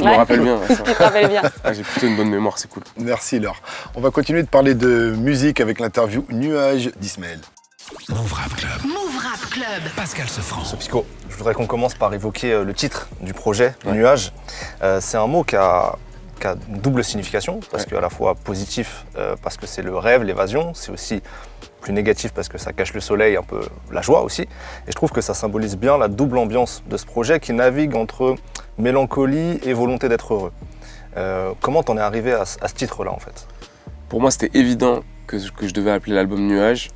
me rappelle bien. Tu te rappelles bien. J'ai plutôt une bonne mémoire, c'est cool. Merci Laure. On va continuer de parler de musique avec l'interview Nuage d'Ismaël. Move Rap Club. Move Rap Club. Pascal Sefranc. Sopico, je voudrais qu'on commence par évoquer le titre du projet, Nuage. C'est un mot qui a une double signification, parce qu'à la fois positif, parce que c'est le rêve, l'évasion, c'est aussi plus négatif parce que ça cache le soleil, un peu la joie aussi. Et je trouve que ça symbolise bien la double ambiance de ce projet qui navigue entre mélancolie et volonté d'être heureux. Comment t'en es arrivé à ce titre-là en fait? Pour moi, c'était évident que je devais appeler l'album Nuage.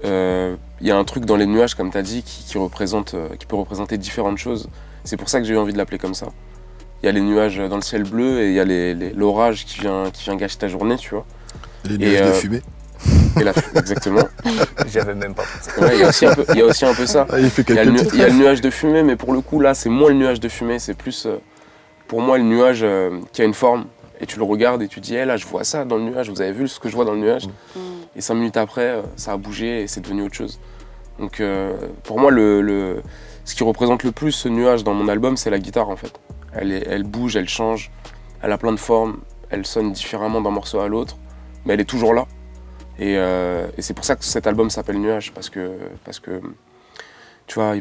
Il y a un truc dans les nuages, comme tu as dit, qui peut représenter différentes choses. C'est pour ça que j'ai eu envie de l'appeler comme ça. Il y a les nuages dans le ciel bleu et il y a l'orage qui vient gâcher ta journée, tu vois. Les nuages de fumée. Et exactement. J'y avais même pas pensé. Ouais, il y a aussi un peu ça. Ah, il y a le nuage de fumée, mais pour le coup, là, c'est moins le nuage de fumée, c'est plus pour moi, le nuage qui a une forme, et tu le regardes et tu dis, hey, là, je vois ça dans le nuage, vous avez vu ce que je vois dans le nuage? Et 5 minutes après, ça a bougé et c'est devenu autre chose. Donc pour moi, ce qui représente le plus ce nuage dans mon album, c'est la guitare en fait. Elle bouge, elle change, elle a plein de formes, elle sonne différemment d'un morceau à l'autre, mais elle est toujours là. Et c'est pour ça que cet album s'appelle Nuage, parce que tu vois,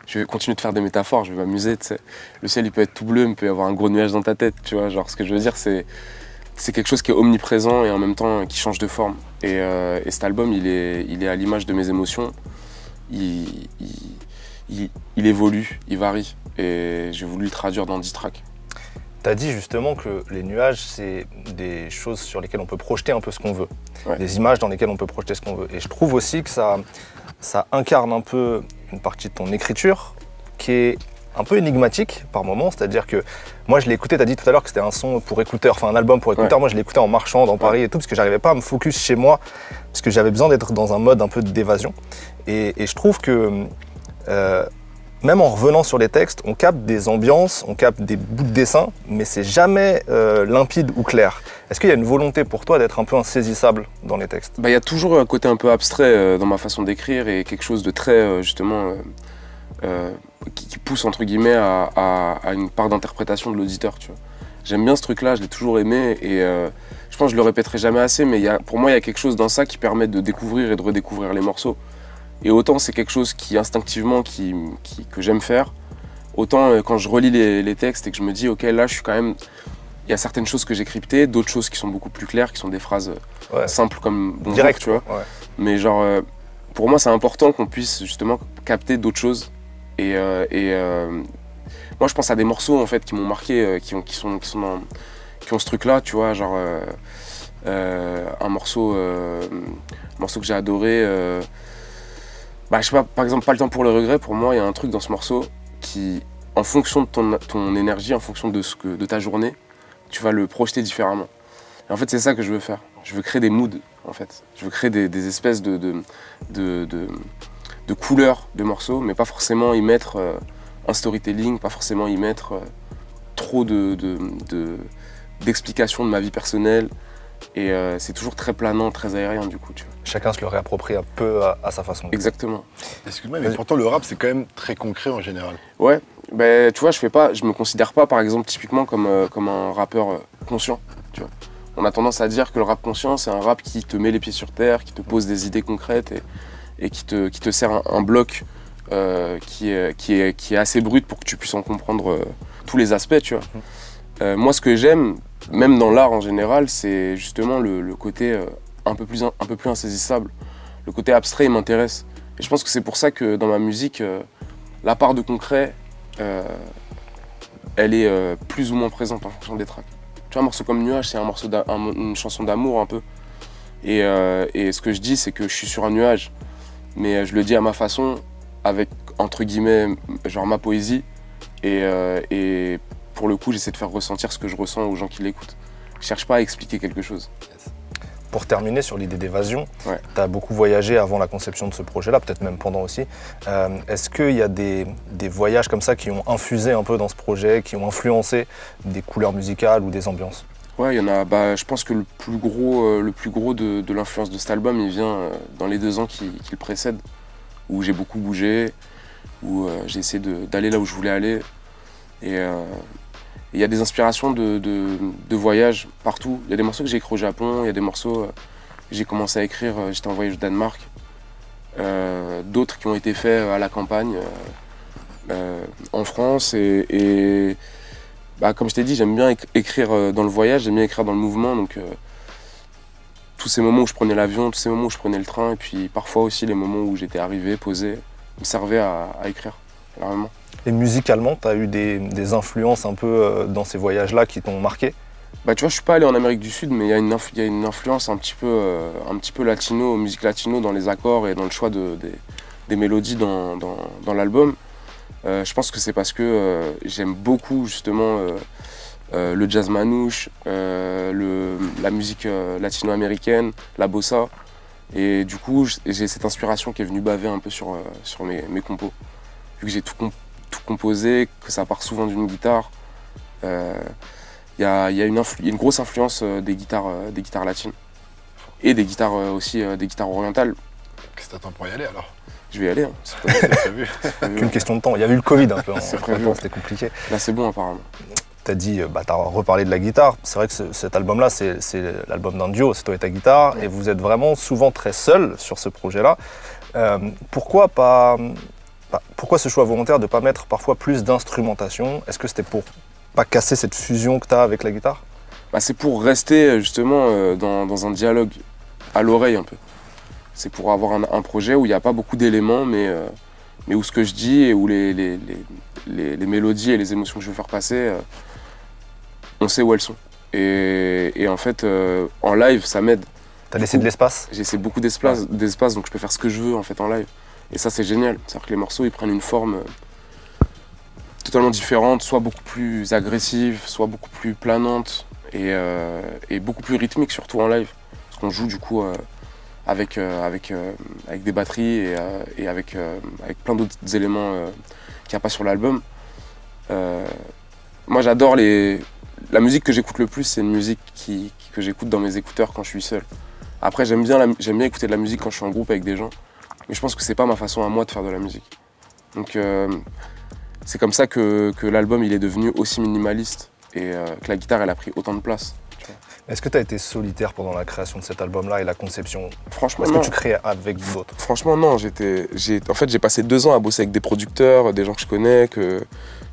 je vais continuer de faire des métaphores, je vais m'amuser, tu sais. Le ciel, il peut être tout bleu, mais il peut y avoir un gros nuage dans ta tête, tu vois. Genre, ce que je veux dire, c'est quelque chose qui est omniprésent et en même temps qui change de forme. Et cet album, il est à l'image de mes émotions. Il évolue, il varie. Et j'ai voulu le traduire dans 10 tracks. Tu as dit justement que les nuages, c'est des choses sur lesquelles on peut projeter un peu ce qu'on veut. Ouais. Des images dans lesquelles on peut projeter ce qu'on veut. Et je trouve aussi que ça incarne un peu une partie de ton écriture qui est un peu énigmatique par moments. C'est-à-dire que moi, je l'ai écouté, tu as dit tout à l'heure que c'était un son pour écouteur, enfin un album pour écouteur. Ouais. Moi, je l'ai écouté en marchant dans Paris et tout, parce que j'arrivais pas à me focus chez moi, parce que j'avais besoin d'être dans un mode un peu d'évasion. Et je trouve que même en revenant sur les textes, on capte des ambiances, on capte des bouts de dessin, mais c'est jamais limpide ou clair. Est-ce qu'il y a une volonté pour toi d'être un peu insaisissable dans les textes? Il y a toujours un côté un peu abstrait dans ma façon d'écrire et quelque chose de très, justement, qui pousse, entre guillemets, à une part d'interprétation de l'auditeur, tu vois. J'aime bien ce truc-là, je l'ai toujours aimé et je pense que je le répéterai jamais assez, mais pour moi, il y a quelque chose dans ça qui permet de découvrir et de redécouvrir les morceaux. Et autant c'est quelque chose qui instinctivement que j'aime faire, autant quand je relis les textes et que je me dis ok là je suis quand même, il y a certaines choses que j'ai cryptées, d'autres choses qui sont beaucoup plus claires, qui sont des phrases simples comme bonjour, direct, tu vois. Ouais. Mais genre pour moi c'est important qu'on puisse justement capter d'autres choses et moi je pense à des morceaux en fait qui m'ont marqué, qui ont ce truc là, tu vois, genre un morceau que j'ai adoré. Je sais pas, par exemple, Pas le temps pour le regret, pour moi, il y a un truc dans ce morceau qui, en fonction de ton énergie, en fonction de ta journée, tu vas le projeter différemment. Et en fait, c'est ça que je veux faire. Je veux créer des moods, en fait. Je veux créer des espèces de couleurs de morceaux, mais pas forcément y mettre un storytelling, pas forcément y mettre trop d'explications de ma vie personnelle. Et c'est toujours très planant, très aérien du coup, tu vois. Chacun se le réapproprie un peu à sa façon. Exactement. Excuse-moi, mais pourtant le rap c'est quand même très concret en général. Ouais, tu vois, je me considère pas par exemple typiquement comme un rappeur conscient, tu vois. On a tendance à dire que le rap conscient c'est un rap qui te met les pieds sur terre, qui te pose des idées concrètes et qui te sert un bloc qui est assez brut pour que tu puisses en comprendre tous les aspects, tu vois. Moi ce que j'aime, même dans l'art en général, c'est justement le côté un peu plus insaisissable. Le côté abstrait, il m'intéresse. Et je pense que c'est pour ça que dans ma musique, la part de concret, elle est plus ou moins présente en fonction des tracks. Tu vois, un morceau comme Nuage, c'est une chanson d'amour un peu. Et ce que je dis, c'est que je suis sur un nuage. Mais je le dis à ma façon, avec, entre guillemets, genre ma poésie. Et pour le coup, j'essaie de faire ressentir ce que je ressens aux gens qui l'écoutent. Je cherche pas à expliquer quelque chose. Pour terminer sur l'idée d'évasion, tu as beaucoup voyagé avant la conception de ce projet-là, peut-être même pendant aussi. Est-ce qu'il y a des voyages comme ça qui ont infusé un peu dans ce projet, qui ont influencé des couleurs musicales ou des ambiances? Ouais, il y en a. Je pense que le plus gros de l'influence de cet album, il vient dans les 2 ans qui le précèdent, où j'ai beaucoup bougé, où j'ai essayé d'aller là où je voulais aller. Et il y a des inspirations de voyage partout. Il y a des morceaux que j'ai écrits au Japon, il y a des morceaux que j'ai commencé à écrire, j'étais en voyage au Danemark. D'autres qui ont été faits à la campagne, en France. Et comme je t'ai dit, j'aime bien écrire dans le voyage, j'aime bien écrire dans le mouvement. Donc tous ces moments où je prenais l'avion, tous ces moments où je prenais le train, et puis parfois aussi les moments où j'étais arrivé, posé, me servaient à écrire, énormément. Et musicalement, tu as eu des influences un peu dans ces voyages-là qui t'ont marqué? Tu vois, je suis pas allé en Amérique du Sud, mais il y a une influence un petit peu latino, musique latino dans les accords et dans le choix des mélodies dans l'album. Je pense que c'est parce que j'aime beaucoup justement le jazz manouche, la musique latino-américaine, la bossa. Et du coup, j'ai cette inspiration qui est venue baver un peu sur mes compos. Vu que j'ai tout composé, que ça part souvent d'une guitare, Il y a une grosse influence des guitares latines et des guitares aussi, des guitares orientales. Qu'est-ce que t'attends pour y aller alors? Je vais y aller, hein. C'est prévu. Qu'une question de temps. Il y a eu le Covid un peu, hein. C'est prévu. C'était compliqué. Là, c'est bon apparemment. Tu as dit, tu as reparlé de la guitare. C'est vrai que cet album-là, c'est l'album d'un duo, c'est toi et ta guitare, et vous êtes vraiment souvent très seul sur ce projet-là. Pourquoi ce choix volontaire de ne pas mettre parfois plus d'instrumentation? Est-ce que c'était pour pas casser cette fusion que tu as avec la guitare? C'est pour rester justement dans un dialogue à l'oreille un peu. C'est pour avoir un projet où il n'y a pas beaucoup d'éléments, mais où ce que je dis et où les mélodies et les émotions que je veux faire passer, on sait où elles sont. Et en fait, en live, ça m'aide. T'as laissé de l'espace? J'ai laissé beaucoup d'espace, donc je peux faire ce que je veux en fait en live. Et ça, c'est génial. C'est-à-dire que les morceaux, ils prennent une forme totalement différente, soit beaucoup plus agressive, soit beaucoup plus planante et beaucoup plus rythmique, surtout en live. Parce qu'on joue du coup avec des batteries et avec plein d'autres éléments qu'il n'y a pas sur l'album. Moi, j'adore la musique que j'écoute le plus, c'est une musique que j'écoute dans mes écouteurs quand je suis seul. Après, j'aime bien écouter de la musique quand je suis en groupe avec des gens, mais je pense que c'est pas ma façon à moi de faire de la musique. Donc c'est comme ça que l'album il est devenu aussi minimaliste et que la guitare elle a pris autant de place. Est-ce que tu as été solitaire pendant la création de cet album-là et la conception? Franchement, est-ce non. que tu crées avec d'autres? Franchement, non. En fait, j'ai passé 2 ans à bosser avec des producteurs, des gens que je connais, que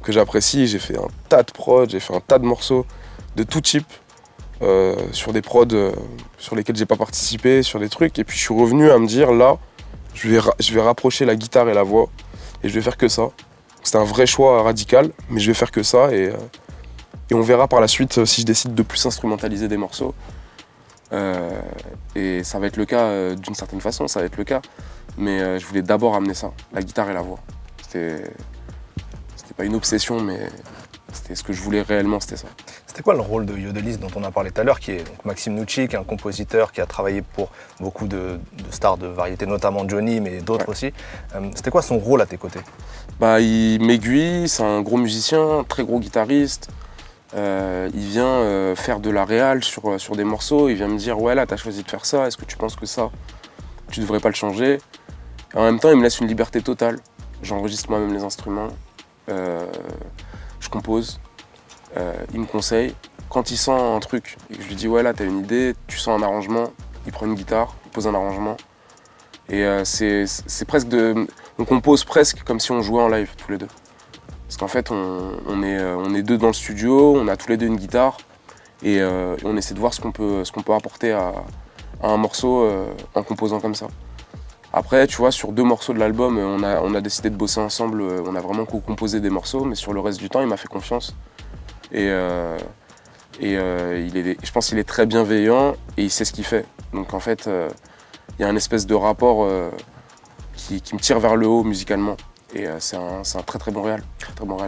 j'apprécie. J'ai fait un tas de prods, j'ai fait un tas de morceaux de tout type, sur des prods sur lesquels j'ai pas participé, sur des trucs. Et puis je suis revenu à me dire, là, je vais rapprocher la guitare et la voix et je vais faire que ça. C'était un vrai choix radical, mais je vais faire que ça et on verra par la suite si je décide de plus instrumentaliser des morceaux. Et ça va être le cas d'une certaine façon, ça va être le cas. Mais je voulais d'abord amener ça, la guitare et la voix. C'était pas une obsession, mais c'était ce que je voulais réellement, c'était ça. C'était quoi le rôle de Yodelis dont on a parlé tout à l'heure, qui est donc Maxime Nucci, qui est un compositeur qui a travaillé pour beaucoup de stars de variété, notamment Johnny, mais d'autres aussi. C'était quoi son rôle à tes côtés? Il m'aiguille, c'est un gros musicien, très gros guitariste. Il vient faire de la réal sur des morceaux, il vient me dire « Ouais, là, t'as choisi de faire ça, est-ce que tu penses que ça, tu devrais pas le changer ?» Et en même temps, il me laisse une liberté totale. J'enregistre moi-même les instruments, je compose, il me conseille. Quand il sent un truc, et je lui dis « Ouais, là, t'as une idée, tu sens un arrangement », il prend une guitare, il pose un arrangement. Et c'est presque on compose presque comme si on jouait en live, tous les deux. Parce qu'en fait, on est 2 dans le studio, on a tous les 2 une guitare et on essaie de voir ce qu'on peut apporter à un morceau en composant comme ça. Après, tu vois, sur 2 morceaux de l'album, on a décidé de bosser ensemble, on a vraiment co-composé des morceaux, mais sur le reste du temps, il m'a fait confiance. Et je pense qu'il est très bienveillant et il sait ce qu'il fait. Donc en fait, il y a un espèce de rapport qui me tire vers le haut musicalement. Et c'est un très très bon réal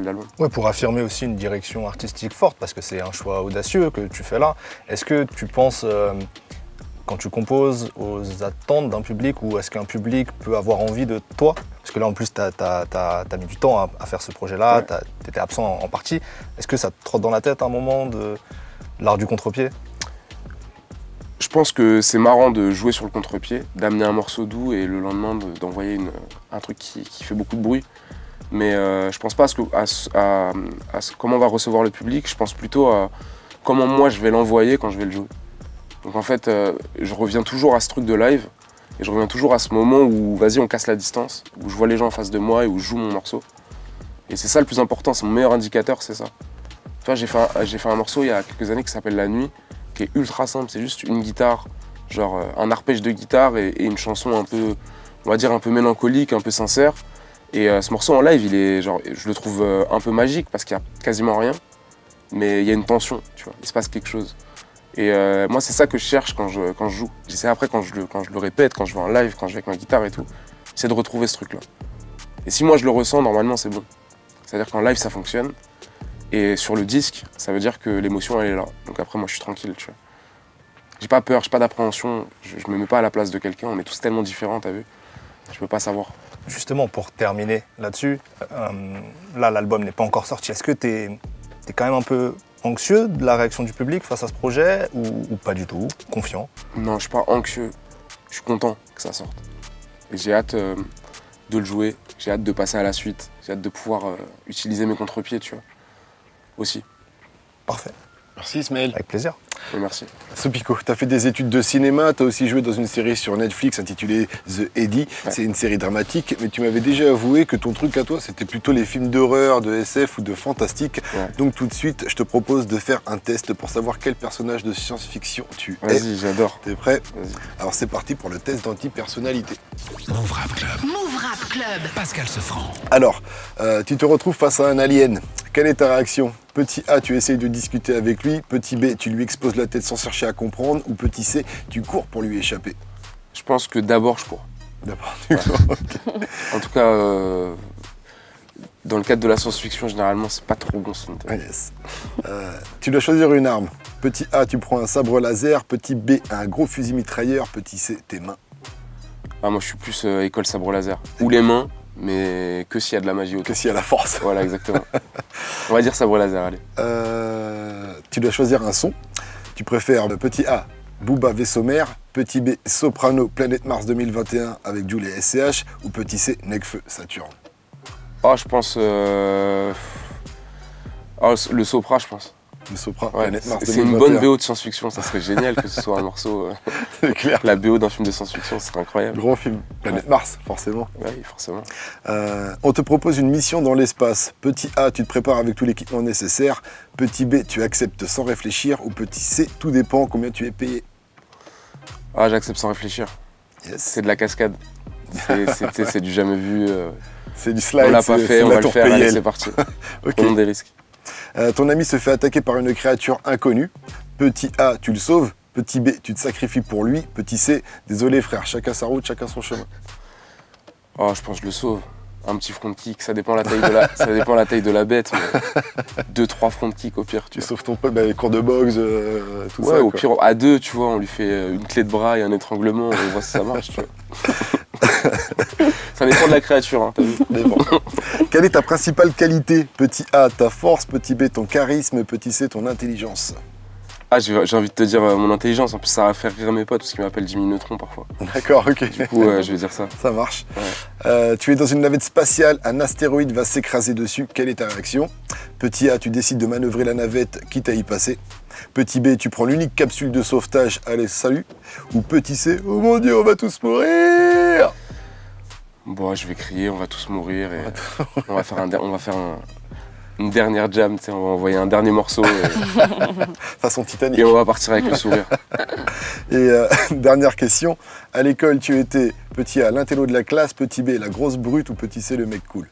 d'album. Ouais, pour affirmer aussi une direction artistique forte, parce que c'est un choix audacieux que tu fais là. Est-ce que tu penses, quand tu composes, aux attentes d'un public, ou est-ce qu'un public peut avoir envie de toi? Parce que là en plus t'as mis du temps à faire ce projet-là, ouais. T'étais absent en partie. Est-ce que ça te trotte dans la tête un moment de l'art du contre-pied? Je pense que c'est marrant de jouer sur le contre-pied, d'amener un morceau doux et le lendemain d'envoyer un truc qui fait beaucoup de bruit. Mais je pense pas à comment va recevoir le public, je pense plutôt à comment moi je vais l'envoyer quand je vais le jouer. Donc en fait, je reviens toujours à ce truc de live et je reviens toujours à ce moment où vas-y on casse la distance, où je vois les gens en face de moi et où je joue mon morceau. Et c'est ça le plus important, c'est mon meilleur indicateur, c'est ça. Tu vois, j'ai fait un morceau il y a quelques années qui s'appelle La Nuit, qui est ultra simple, c'est juste une guitare, genre un arpège de guitare et une chanson un peu, on va dire un peu mélancolique, un peu sincère. Et ce morceau en live, je le trouve un peu magique parce qu'il n'y a quasiment rien, mais il y a une tension, tu vois, il se passe quelque chose. Et moi, c'est ça que je cherche quand je joue. J'essaie après, quand je le répète, quand je vais en live, quand je vais avec ma guitare et tout, c'est de retrouver ce truc-là. Et si moi je le ressens, normalement, c'est bon. C'est-à-dire qu'en live, ça fonctionne. Et sur le disque, ça veut dire que l'émotion, elle est là. Donc après, moi, je suis tranquille, tu vois. J'ai pas peur, j'ai pas d'appréhension. Je me mets pas à la place de quelqu'un. On est tous tellement différents, t'as vu. Je peux pas savoir. Justement, pour terminer là-dessus, là, l'album n'est pas encore sorti. Est-ce que t'es t'es quand même un peu anxieux de la réaction du public face à ce projet ou pas du tout, confiant? Non, je suis pas anxieux. Je suis content que ça sorte. Et j'ai hâte de le jouer. J'ai hâte de passer à la suite. J'ai hâte de pouvoir utiliser mes contre-pieds, tu vois. Aussi. Parfait. Merci Ismaël. Avec plaisir. Et merci. Sopico, tu as fait des études de cinéma, tu as aussi joué dans une série sur Netflix intitulée The Eddie. Ouais. C'est une série dramatique, mais tu m'avais déjà avoué que ton truc à toi, c'était plutôt les films d'horreur, de SF ou de fantastique. Ouais. Donc tout de suite, je te propose de faire un test pour savoir quel personnage de science-fiction tu es. Vas-y, j'adore. T'es prêt? Vas-y. Alors c'est parti pour le test d'anti-personnalité. Move Rap Club. Move Rap Club. Pascal Sefranc. Alors, tu te retrouves face à un alien. Quelle est ta réaction? Petit A, tu essayes de discuter avec lui. Petit B, tu lui exposes la tête sans chercher à comprendre. Ou petit C, tu cours pour lui échapper. Je pense que d'abord, je cours. D'abord, tu cours. Ok. En tout cas, dans le cadre de la science-fiction, généralement, c'est pas trop bon signe. Ah, yes. Tu dois choisir une arme. Petit A, tu prends un sabre laser. Petit B, un gros fusil mitrailleur. Petit C, tes mains. Ah, moi, je suis plus école sabre laser. Ou les mains, mais que s'il y a de la magie autour. Que s'il y a la force. Voilà, exactement. On va dire sabre laser, allez. Tu dois choisir un son. Tu préfères le petit A, Booba vaisseau mère. Petit B, Soprano, Planète Mars 2021 avec Jules et SCH. Ou petit C, Necfeu, Saturne. Oh, je pense... le Sopra, je pense. Le Sopra, Ouais, Planète Mars c'est 2021. une bonne BO de science-fiction, ça serait génial que ce soit un morceau... C'est clair. la BO d'un film de science-fiction, ce serait incroyable. Grand film. Planète Mars, forcément. Oui, forcément. On te propose une mission dans l'espace. Petit A, tu te prépares avec tout l'équipement nécessaire. Petit B, tu acceptes sans réfléchir. Ou petit C, tout dépend combien tu es payé. Ah, j'accepte sans réfléchir. Yes. C'est de la cascade. C'est du jamais vu. C'est du slide. On l'a pas c'est fait, on la va le tour faire, allez, PL. c'est parti. Ok. Prenons des risques. Ton ami se fait attaquer par une créature inconnue. Petit A, tu le sauves. Petit B, tu te sacrifies pour lui. Petit C, désolé frère, chacun sa route, chacun son chemin. Oh, je pense que je le sauve. Un petit front kick, ça dépend la taille de la, ça dépend la taille de la bête, mais 2-3 front kick au pire. Tu sauves ton pote, les cours de boxe, tout Ouais, ça. au quoi. pire, à deux, tu vois, on lui fait une clé de bras et un étranglement, on voit si ça marche, tu vois. Ça dépend de la créature, hein, t'as vu. Mais bon. Quelle est ta principale qualité? Petit A, ta force. Petit B, ton charisme. Petit C, ton intelligence. Ah, j'ai envie de te dire mon intelligence, en plus ça va faire rire mes potes parce qu'ils m'appellent Jimmy Neutron parfois. D'accord, ok. Du coup, je vais dire ça. Ça marche. Ouais. Tu es dans une navette spatiale, un astéroïde va s'écraser dessus. Quelle est ta réaction? Petit A, tu décides de manœuvrer la navette, quitte à y passer. Petit B, tu prends l'unique capsule de sauvetage, allez, salut. Ou petit C, oh mon Dieu, on va tous mourir. Bon, je vais crier, on va tous mourir et on va faire une dernière jam, tu sais, on va envoyer un dernier morceau Façon Titanic. et on va partir avec le sourire. Et dernière question, à l'école, tu étais petit A, l'intello de la classe, petit B, la grosse brute, ou petit C, le mec cool?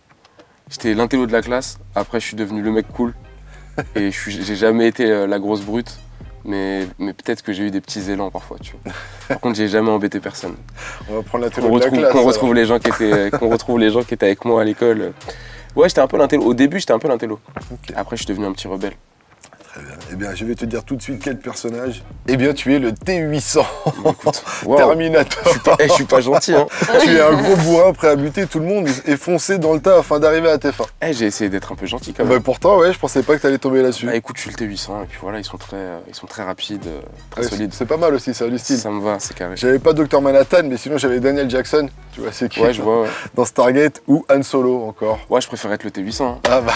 J'étais l'intello de la classe, après je suis devenu le mec cool et j'ai jamais été la grosse brute, mais peut-être que j'ai eu des petits élans parfois, tu vois. Par contre, j'ai jamais embêté personne. On va prendre l'intello de la classe. Qu'on retrouve les gens qui étaient avec moi à l'école. Ouais, j'étais un peu l'intello. Au début, j'étais un peu l'intello. Ok. Après, je suis devenu un petit rebelle. Très bien. Eh bien, je vais te dire tout de suite quel personnage. Eh bien, tu es le T-800. Wow. Terminator. Je suis pas gentil, hein. Tu es un gros bourrin prêt à buter tout le monde et foncer dans le tas afin d'arriver à tes fins. J'ai essayé d'être un peu gentil quand même. Bah, pourtant, ouais, je pensais pas que t'allais tomber là-dessus. Ah, écoute, je suis le T800 et puis voilà, ils sont très rapides, très Ouais, solides. c'est pas mal aussi, ça a du style. Ça me va, c'est carré. J'avais pas Dr Manhattan, mais sinon j'avais Daniel Jackson. Tu vois, c'est qui? Ouais, je vois, ouais. Dans Stargate ou Han Solo encore. Ouais, je préfère être le T800. Hein. Ah bah.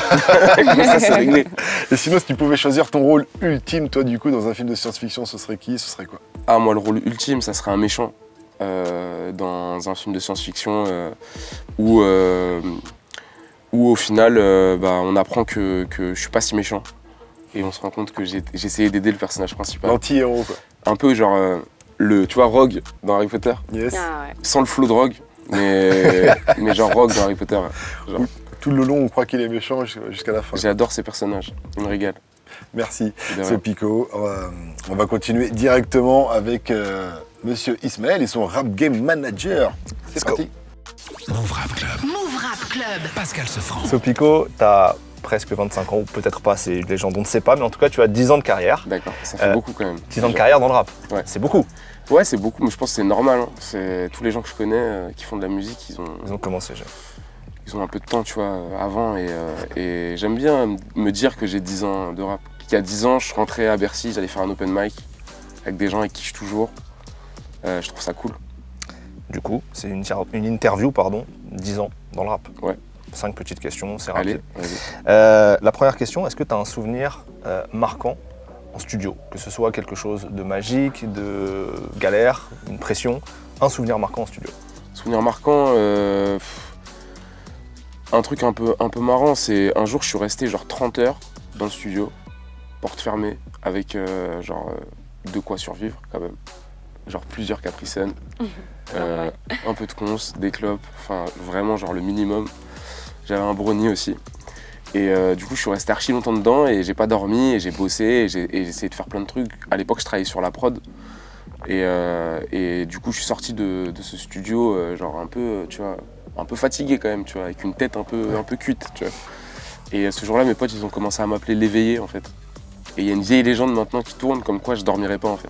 Comme ça, c'est réglé. Et sinon, si tu pouvais choisir ton rôle ultime, toi, du coup, dans un film de science-fiction, ce serait qui? Ce serait quoi? Ah, moi, le rôle ultime, ça serait un méchant dans un film de science-fiction où au final, on apprend que je suis pas si méchant. Et on se rend compte que j'ai essayé d'aider le personnage principal. L'anti-héros, quoi. Un peu genre, tu vois, Rogue dans Harry Potter. Yes. Ah ouais. Sans le flow de Rogue, mais genre Rogue dans Harry Potter. Genre, Tout le long, on croit qu'il est méchant jusqu'à la fin. j'adore ces personnages, ils me régalent. Merci, De rien. c'est Pico. On va continuer directement avec Monsieur Ismaël et son Rap Game Manager. C'est parti. Move Rap Club. Move Rap Club. Pascal Sefranc. Sopico, t'as presque 25 ans, ou peut-être pas, c'est les gens dont on ne sait pas, mais en tout cas, tu as 10 ans de carrière. D'accord, ça fait beaucoup quand même. 10 ans de carrière dans le rap. Ouais. C'est beaucoup. Ouais, c'est beaucoup, mais je pense que c'est normal. Hein. C'est tous les gens que je connais qui font de la musique, Ils ont commencé jeune. ils ont un peu de temps, tu vois, avant. Et j'aime bien me dire que j'ai 10 ans de rap. Il y a 10 ans, je rentrais à Bercy, j'allais faire un open mic avec des gens avec qui je suis toujours. Je trouve ça cool. Du coup, c'est une interview, 10 ans dans le rap. Ouais. 5 petites questions, c'est rapide. Allez. La première question, est-ce que tu as un souvenir marquant en studio? Que ce soit quelque chose de magique, de galère, une pression, un souvenir marquant en studio? Souvenir marquant, un truc un peu marrant, c'est un jour je suis resté genre 30 heures dans le studio, porte fermée, avec de quoi survivre quand même. Genre plusieurs Capri-Sun, un peu de cons, des clopes, enfin vraiment genre le minimum. J'avais un brownie aussi. Et du coup je suis resté archi longtemps dedans et j'ai pas dormi et j'ai bossé et j'ai essayé de faire plein de trucs. À l'époque je travaillais sur la prod. Et du coup je suis sorti de ce studio genre un peu, tu vois, un peu fatigué quand même, tu vois, avec une tête un peu cuite, tu vois. Et ce jour-là mes potes ils ont commencé à m'appeler l'éveillé en fait. Et il y a une vieille légende maintenant qui tourne comme quoi je dormirais pas en fait.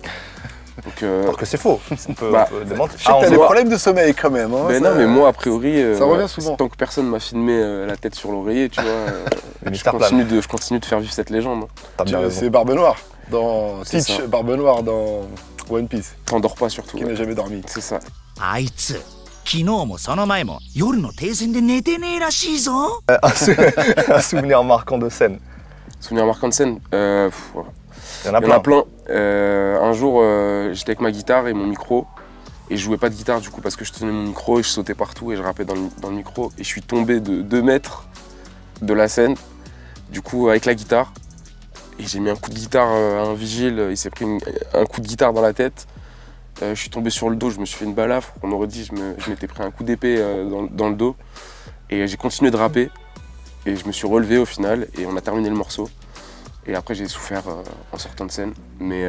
Donc, alors que c'est faux, on peut démentir. Je sais que t'as des problèmes de sommeil quand même. Hein, non, mais moi, a priori, ça revient souvent. Tant que personne m'a filmé la tête sur l'oreiller, tu vois, je continue de faire vivre cette légende. C'est Barbe Noire, dans Teach, Barbe Noire dans One Piece. T'endors pas surtout. Qui n'a jamais dormi. C'est ça. Un souvenir marquant de scène. Souvenir marquant de scène Il y en a plein. Un jour, j'étais avec ma guitare et mon micro. Et je jouais pas de guitare du coup parce que je tenais mon micro et je sautais partout et je rappais dans le micro. Et je suis tombé de 2 mètres de la scène, du coup avec la guitare. Et j'ai mis un coup de guitare à un vigile, il s'est pris un coup de guitare dans la tête. Je suis tombé sur le dos, je me suis fait une balafre. On aurait dit je m'étais pris un coup d'épée dans le dos. Et j'ai continué de rapper. Et je me suis relevé au final et on a terminé le morceau. Et après j'ai souffert en sortant de scène. Mais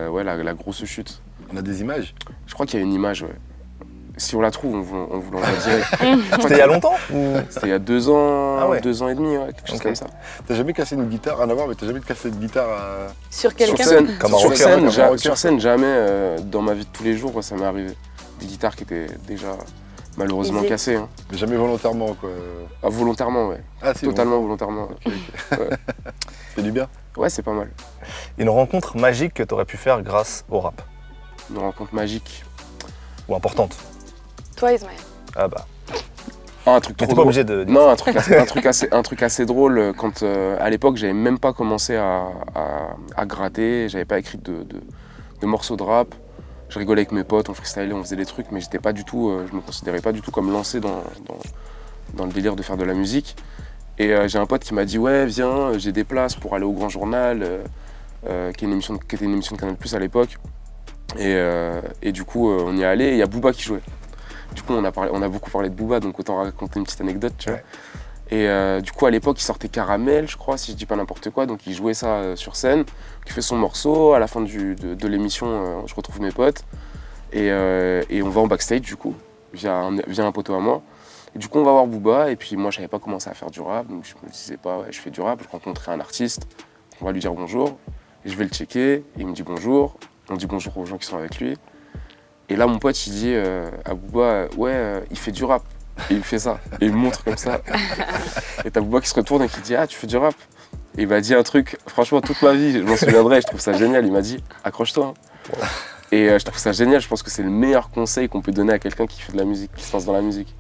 ouais, la grosse chute. On a des images? Je crois qu'il y a une image, ouais. Si on la trouve, on vous l'envoie direct. C'était il y a longtemps C'était il y a 2 ans, ah ouais. 2 ans et demi, ouais, quelque chose comme ça. T'as jamais cassé une guitare, rien à voir, mais t'as jamais cassé une guitare sur quelqu'un? Sur scène, jamais. Dans ma vie de tous les jours, ça m'est arrivé. Des guitares qui étaient déjà malheureusement cassées. Hein. Mais jamais volontairement, quoi. Ah, volontairement, ouais. Ah, si, totalement volontairement. Okay. Ouais. C'est du bien? Ouais, c'est pas mal. Une rencontre magique que t'aurais pu faire grâce au rap? Une rencontre magique. Ou importante? Toi, Ismaël. Ah bah. Un truc trop drôle. Pas obligé de dire non, un truc assez drôle. Quand à l'époque, j'avais même pas commencé à gratter, j'avais pas écrit de morceaux de rap. Je rigolais avec mes potes, on freestylait, on faisait des trucs, mais j'étais pas du tout, je me considérais pas du tout comme lancé dans le délire de faire de la musique. Et j'ai un pote qui m'a dit ouais, viens, j'ai des places pour aller au Grand Journal, qui était une émission de Canal+ à l'époque. Et du coup, on y est allé et il y a Booba qui jouait. Du coup, on a beaucoup parlé de Booba, donc autant raconter une petite anecdote, tu vois. Et du coup, à l'époque, il sortait Caramel, je crois, si je dis pas n'importe quoi. Donc, il jouait ça sur scène, il fait son morceau. À la fin de l'émission, je retrouve mes potes. Et on va en backstage, du coup, via un poteau à moi. Et du coup, on va voir Booba. Et puis, moi, je savais pas commencer à faire du rap. Donc, je me disais pas, ouais, je fais du rap. Je rencontrais un artiste, on va lui dire bonjour. Et je vais le checker. Et il me dit bonjour. On dit bonjour aux gens qui sont avec lui. Et là, mon pote, il dit à Booba, ouais, il fait du rap. Et il fait ça. Et il me montre comme ça. Et t'as Booba qui se retourne et qui dit, ah, tu fais du rap? Et il m'a dit un truc, franchement, toute ma vie, je m'en souviendrai, je trouve ça génial. Il m'a dit, accroche-toi. Hein. Et je trouve ça génial. Je pense que c'est le meilleur conseil qu'on peut donner à quelqu'un qui fait de la musique, qui se lance dans la musique.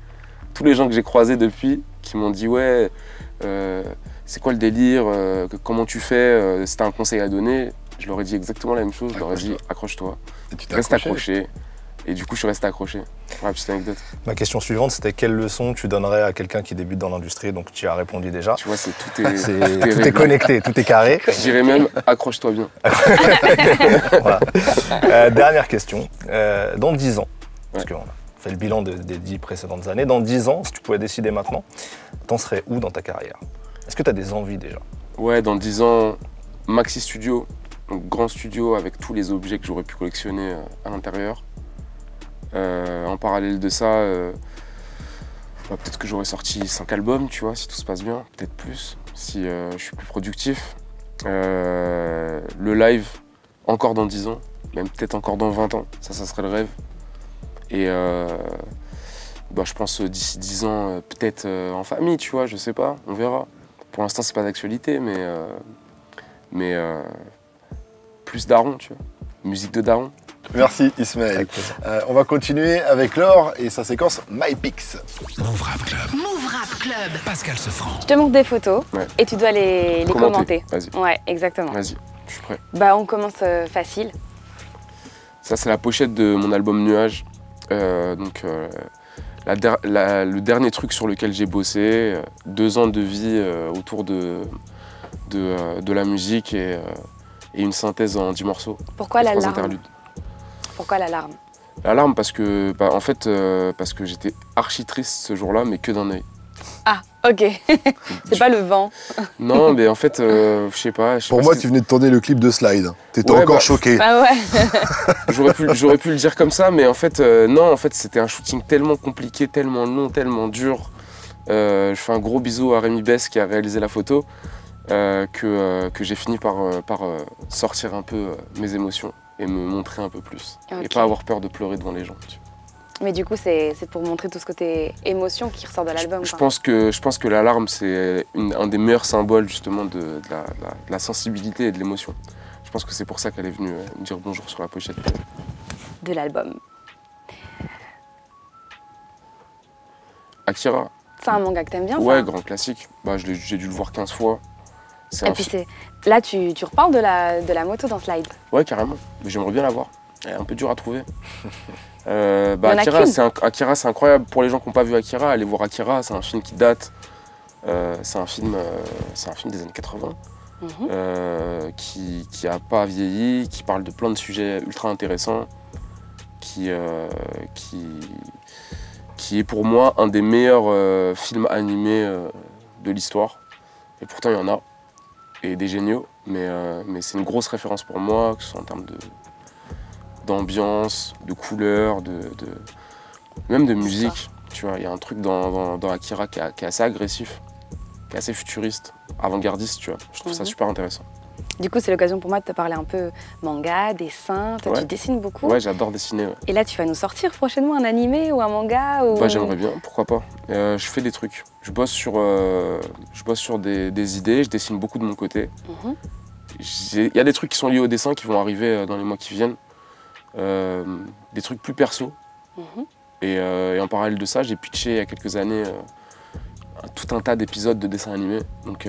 Tous les gens que j'ai croisés depuis, qui m'ont dit, ouais, c'est quoi le délire, comment tu fais, si t'as un conseil à donner, je leur ai dit exactement la même chose. Je leur ai dit, accroche-toi, reste accroché. Et du coup, je suis resté accroché. Ouais, petite anecdote. Ma question suivante, c'était quelle leçon tu donnerais à quelqu'un qui débute dans l'industrie? Donc, tu y as répondu déjà. Tu vois, tout est connecté, tout est carré. Je dirais même, accroche-toi bien. Voilà. Dernière question. Dans 10 ans, parce qu'on a fait le bilan des 10 précédentes années, dans 10 ans, si tu pouvais décider maintenant, t'en serais où dans ta carrière? Est-ce que tu as des envies déjà? Ouais, dans 10 ans, maxi studio, donc grand studio avec tous les objets que j'aurais pu collectionner à l'intérieur. En parallèle de ça, peut-être que j'aurais sorti 5 albums, tu vois, si tout se passe bien, peut-être plus, si je suis plus productif. Le live, encore dans 10 ans, même peut-être encore dans 20 ans, ça serait le rêve. Et bah, je pense d'ici 10 ans, peut-être en famille, tu vois, je sais pas, on verra. Pour l'instant, c'est pas d'actualité, mais plus daron, tu vois. Musique de daron. Merci Ismaël. On va continuer avec Laure et sa séquence My Pix. Move Rap Club. Move Rap Club. Pascal Sefranc. Je te montre des photos et tu dois les commenter. Vas-y. Ouais, exactement. Vas-y, je suis prêt. Bah, on commence facile. Ça, c'est la pochette de mon album Nuages. Le dernier truc sur lequel j'ai bossé, 2 ans de vie autour de la musique et une synthèse en 10 morceaux. Pourquoi la 3 larme? interludes. Pourquoi la larme? La larme parce que, parce que j'étais archi triste ce jour-là, mais que d'un œil. Ah, ok. C'est pas le vent. Non, mais en fait, je sais pas. Pour moi, tu venais de tourner le clip de Slide. T'étais encore choqué. Ah ouais. J'aurais pu le dire comme ça, mais en fait, non, en fait, c'était un shooting tellement compliqué, tellement long, tellement dur. Je fais un gros bisou à Rémi Bess qui a réalisé la photo, que j'ai fini par sortir un peu mes émotions et me montrer un peu plus. Okay. Et pas avoir peur de pleurer devant les gens. Tu vois. Mais du coup, c'est pour montrer tout ce côté émotion qui ressort de l'album. Je pense que la larme, c'est un des meilleurs symboles justement de la sensibilité et de l'émotion. Je pense que c'est pour ça qu'elle est venue me dire bonjour sur la pochette de l'album. Akira. C'est un manga que t'aimes bien, ouais, ça? grand classique. Bah, j'ai dû le voir 15 fois. Et puis là, tu reparles de la moto dans Slide. Ouais, carrément. J'aimerais bien la voir. Elle est un peu dure à trouver. Akira, c'est incroyable. Pour les gens qui n'ont pas vu Akira, allez voir Akira. C'est un film qui date. C'est un film des années 80 qui n'a pas vieilli, qui parle de plein de sujets ultra intéressants, qui est pour moi un des meilleurs films animés de l'histoire. Et pourtant, il y en a. Et des géniaux. Mais c'est une grosse référence pour moi, que ce soit en termes d'ambiance, de couleurs, même de musique. Tu vois, il y a un truc dans Akira qui est assez agressif, qui est assez futuriste, avant-gardiste, tu vois. Je trouve ça super intéressant. Du coup, c'est l'occasion pour moi de te parler un peu manga, dessin. Toi, tu dessines beaucoup. Ouais, j'adore dessiner. Ouais. Et là, tu vas nous sortir prochainement un animé ou un manga ou... Bah, j'aimerais bien, pourquoi pas. Je fais des trucs. Je bosse sur des idées, je dessine beaucoup de mon côté. Il y a des trucs qui sont liés au dessin qui vont arriver dans les mois qui viennent. Des trucs plus perso. Et en parallèle de ça, j'ai pitché il y a quelques années tout un tas d'épisodes de dessins animés. Donc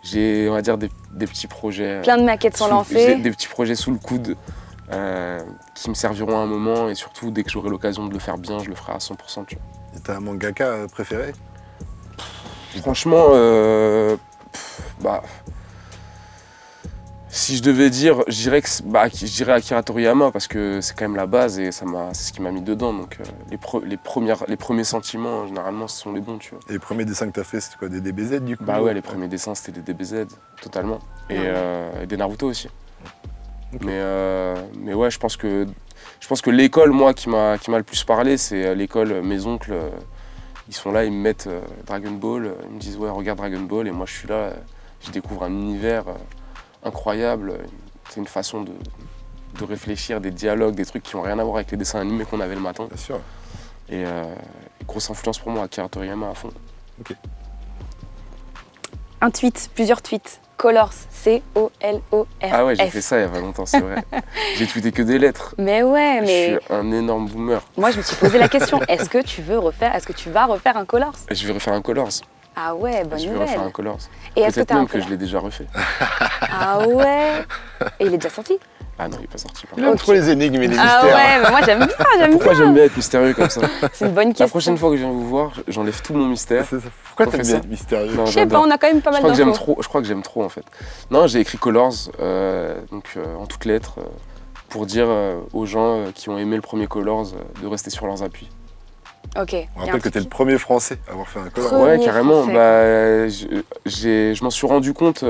j'ai, on va dire, des petits projets. Plein de maquettes sont lancées. Des petits projets sous le coude qui me serviront à un moment. Et surtout, dès que j'aurai l'occasion de le faire bien, je le ferai à 100%. Tu vois. Et t'as un mangaka préféré? Franchement, si je devais dire, je dirais Akira Toriyama parce que c'est quand même la base et c'est ce qui m'a mis dedans. Donc les premiers sentiments, généralement, ce sont les bons, tu vois. Et les premiers dessins que t'as fait, c'était quoi, des DBZ du coup? Bah ouais, les premiers dessins, c'était des DBZ, totalement. Et des Naruto aussi. Okay. Mais ouais, je pense que l'école, moi, qui m'a le plus parlé, c'est l'école, mes oncles, ils sont là, ils me mettent Dragon Ball, ils me disent ouais, regarde Dragon Ball, et moi je suis là, je découvre un univers incroyable, c'est une façon de réfléchir, des dialogues, des trucs qui n'ont rien à voir avec les dessins animés qu'on avait le matin. Bien sûr. Et grosse influence pour moi, Akira Toriyama à fond. Ok. Un tweet, plusieurs tweets. Colors, C-O-L-O-R-S. Ah ouais, j'ai fait ça il y a pas longtemps, c'est vrai. J'ai tweeté que des lettres. Mais ouais, mais... Je suis un énorme boomer. Moi, je me suis posé la question, est-ce que tu vas refaire un Colors? Je vais refaire un Colors. Ah ouais, bonne nouvelle. Je vais refaire un Colors. Et est-ce que peut-être même que je l'ai déjà refait. Ah ouais. Et il est déjà sorti? Ah non, il n'est pas sorti. Il aime trop les énigmes et les mystères. Ah ouais, mais moi j'aime bien, Pourquoi j'aime bien être mystérieux comme ça? C'est une bonne question. La prochaine fois que je viens vous voir, j'enlève tout mon mystère. Pourquoi t'aimes bien être mystérieux? Je sais pas, on a quand même pas mal d'infos. Je crois que j'aime trop en fait. Non, j'ai écrit Colors, en toutes lettres, pour dire aux gens qui ont aimé le premier Colors de rester sur leurs appuis. Ok. On rappelle que t'es le premier Français à avoir fait un Colors. Ouais, carrément. Bah, je m'en suis rendu compte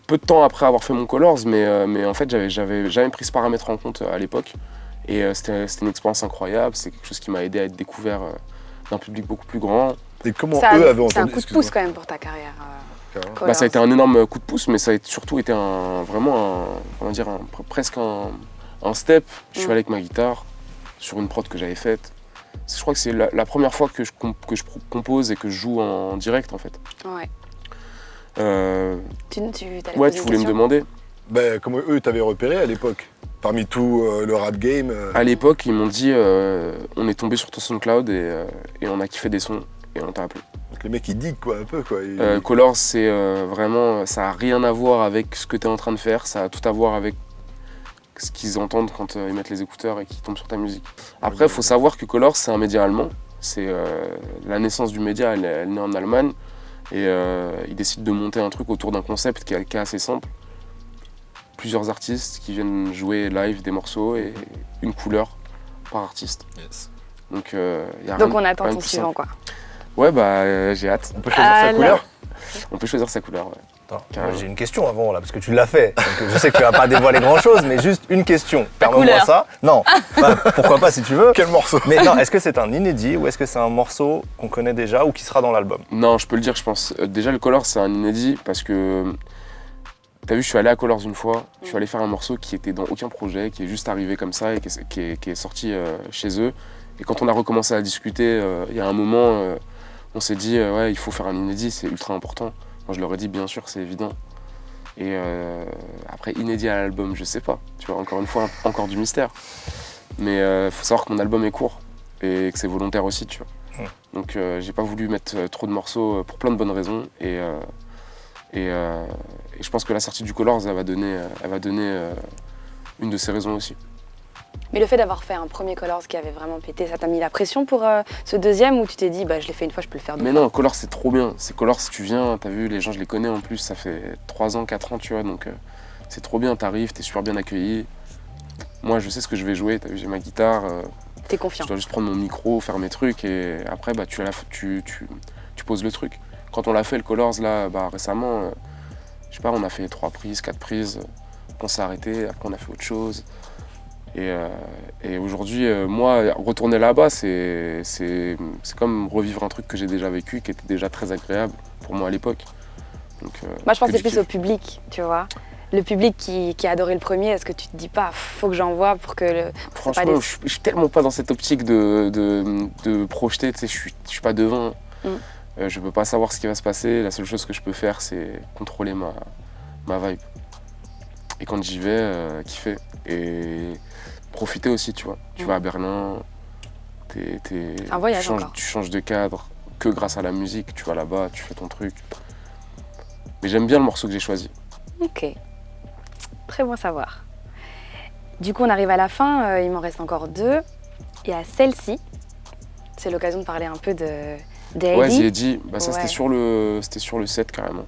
peu de temps après avoir fait mon Colors, mais en fait, j'avais jamais pris ce paramètre en compte à l'époque. Et c'était une expérience incroyable. C'est quelque chose qui m'a aidé à être découvert d'un public beaucoup plus grand. Et comment eux avaient entendu? C'est un coup de pouce quand même pour ta carrière. Bah, ça a été un énorme coup de pouce, mais ça a surtout été presque un step. Je suis allé avec ma guitare sur une prod que j'avais faite. je crois que c'est la première fois que je compose et que je joue en direct en fait. Ouais. Tu ouais, tu voulais me demander. Ben, comment eux t'avaient repéré à l'époque? Parmi tout le rap game À l'époque, ils m'ont dit on est tombé sur ton SoundCloud et on a kiffé des sons et on t'a appelé. Donc les mecs ils diguent quoi, un peu quoi. Colors, c'est vraiment, ça a rien à voir avec ce que tu es en train de faire, ça a tout à voir avec ce qu'ils entendent quand ils mettent les écouteurs et qu'ils tombent sur ta musique. Après, il faut savoir que Colors, c'est un média allemand. C'est la naissance du média, elle est née en Allemagne et ils décident de monter un truc autour d'un concept qui est assez simple. Plusieurs artistes qui viennent jouer live des morceaux et une couleur par artiste. Yes. Donc, on attend ton suivant quoi. Ouais, bah j'ai hâte. On peut choisir sa couleur? On peut choisir sa couleur, ouais. Attends, j'ai une question avant là, parce que tu l'as fait. Donc, je sais que tu vas pas dévoiler grand chose, mais juste une question. Permets-moi ça. Non, pourquoi pas si tu veux. Quel morceau? Mais non, est-ce que c'est un inédit ou est-ce que c'est un morceau qu'on connaît déjà ou qui sera dans l'album? Non, je peux le dire, je pense. Déjà, le Colors, c'est un inédit parce que. T'as vu, je suis allé à Colors une fois, je suis allé faire un morceau qui était dans aucun projet, qui est juste arrivé comme ça et qui est sorti chez eux. Et quand on a recommencé à discuter, il y a un moment, on s'est dit ouais, il faut faire un inédit, c'est ultra important. Moi je leur ai dit bien sûr, c'est évident. Et après inédit à l'album, je sais pas, tu vois, encore une fois, encore du mystère. Mais faut savoir que mon album est court et que c'est volontaire aussi, tu vois. Donc j'ai pas voulu mettre trop de morceaux pour plein de bonnes raisons. Et je pense que la sortie du Colors, elle va donner une de ces raisons aussi. Mais le fait d'avoir fait un premier Colors qui avait vraiment pété, ça t'a mis la pression pour ce deuxième ou tu t'es dit bah je l'ai fait une fois, je peux le faire deux fois? Mais non, Colors c'est trop bien. C'est Colors, tu viens, t'as vu, les gens je les connais en plus, ça fait 3 ans, 4 ans, tu vois, donc c'est trop bien, t'arrives, t'es super bien accueilli. Moi je sais ce que je vais jouer, t'as vu, j'ai ma guitare. T'es confiant. Je dois juste prendre mon micro, faire mes trucs et après bah, tu poses le truc. Quand on l'a fait le Colors là, bah, récemment, je sais pas, on a fait 3 prises, 4 prises, on s'est arrêté, après on a fait autre chose. Et aujourd'hui, moi, retourner là-bas, c'est comme revivre un truc que j'ai déjà vécu, qui était déjà très agréable pour moi à l'époque. Moi je pensais plus au public, tu vois. Le public qui a adoré le premier, est-ce que tu te dis pas, faut que j'envoie pour que le... Franchement, je suis tellement pas dans cette optique de projeter, tu sais, je suis pas devin. Je peux pas savoir ce qui va se passer, la seule chose que je peux faire c'est contrôler ma vibe. Et quand j'y vais, kiffer. Et profiter aussi, tu vois. Tu vas à Berlin, un voyage tu changes de cadre que grâce à la musique, tu vas là-bas, tu fais ton truc. Mais j'aime bien le morceau que j'ai choisi. Ok, très bon à savoir. Du coup on arrive à la fin, il m'en reste encore 2. Il y a celle-ci, c'est l'occasion de parler un peu de... Ouais, The Eddy, bah, ça ouais. c'était sur le set carrément.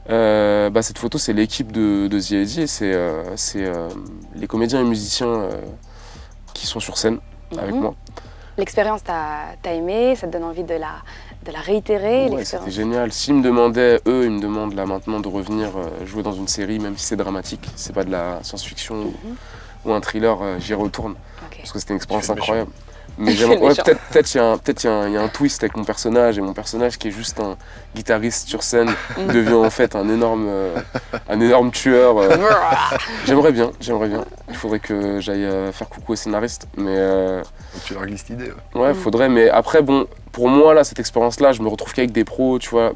Bah, cette photo c'est l'équipe de The Eddy, c'est les comédiens et musiciens qui sont sur scène avec moi. L'expérience t'as aimé, ça te donne envie de la réitérer? Ouais, c'était génial. S'ils me demandaient, ils me demandent là maintenant de revenir jouer dans une série, même si c'est dramatique, c'est pas de la science-fiction ou un thriller, j'y retourne. Okay. Parce que c'était une expérience incroyable. Mais ouais, peut-être il y a un twist avec mon personnage, et mon personnage qui est juste un guitariste sur scène devient en fait un énorme tueur. J'aimerais bien. Il faudrait que j'aille faire coucou au scénariste. Mais tu leur glisses l'idée. Ouais, faudrait. Mais après, bon, pour moi là, cette expérience-là, je me retrouve qu'avec des pros, tu vois.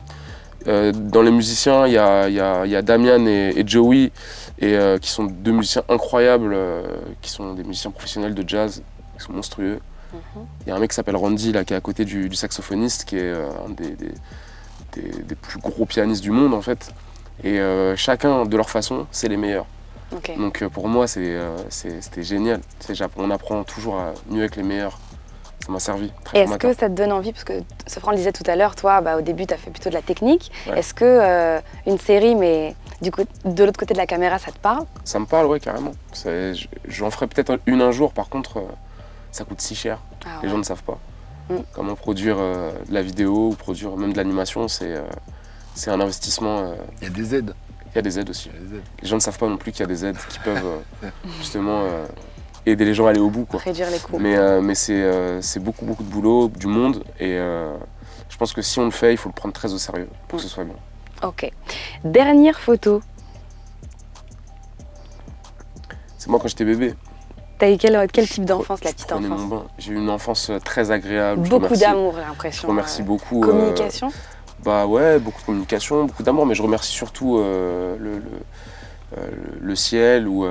Dans les musiciens, il y a Damian et Joey, qui sont 2 musiciens incroyables, qui sont des musiciens professionnels de jazz, qui sont monstrueux. Il y a un mec qui s'appelle Randy là, qui est à côté du saxophoniste, qui est un des plus gros pianistes du monde en fait. Et chacun de leur façon, c'est les meilleurs. Okay. Donc pour moi, c'était génial. On apprend toujours à mieux avec les meilleurs. Ça m'a servi. Et est-ce que ça te donne envie, parce que Sofran le disait tout à l'heure, toi bah, au début tu as fait plutôt de la technique. Ouais. Est-ce que une série, mais du coup, de l'autre côté de la caméra, ça te parle? Ça me parle, ouais, carrément. J'en ferai peut-être une un jour, par contre. Ça coûte si cher, les gens ne savent pas. Comment produire de la vidéo ou produire même de l'animation, c'est un investissement. Il y a des aides. Il y a des aides aussi. Les gens ne savent pas non plus qu'il y a des aides qui peuvent justement aider les gens à aller au bout, quoi. Réduire les coûts. Mais c'est beaucoup de boulot, du monde, et je pense que si on le fait, il faut le prendre très au sérieux pour que ce soit bien. Ok. Dernière photo. C'est moi quand j'étais bébé. T'as eu quel type d'enfance, la petite enfance? J'ai eu une enfance très agréable. Beaucoup d'amour, j'ai l'impression. Je remercie beaucoup. Communication? Bah ouais, beaucoup de communication, beaucoup d'amour, mais je remercie surtout le ciel ou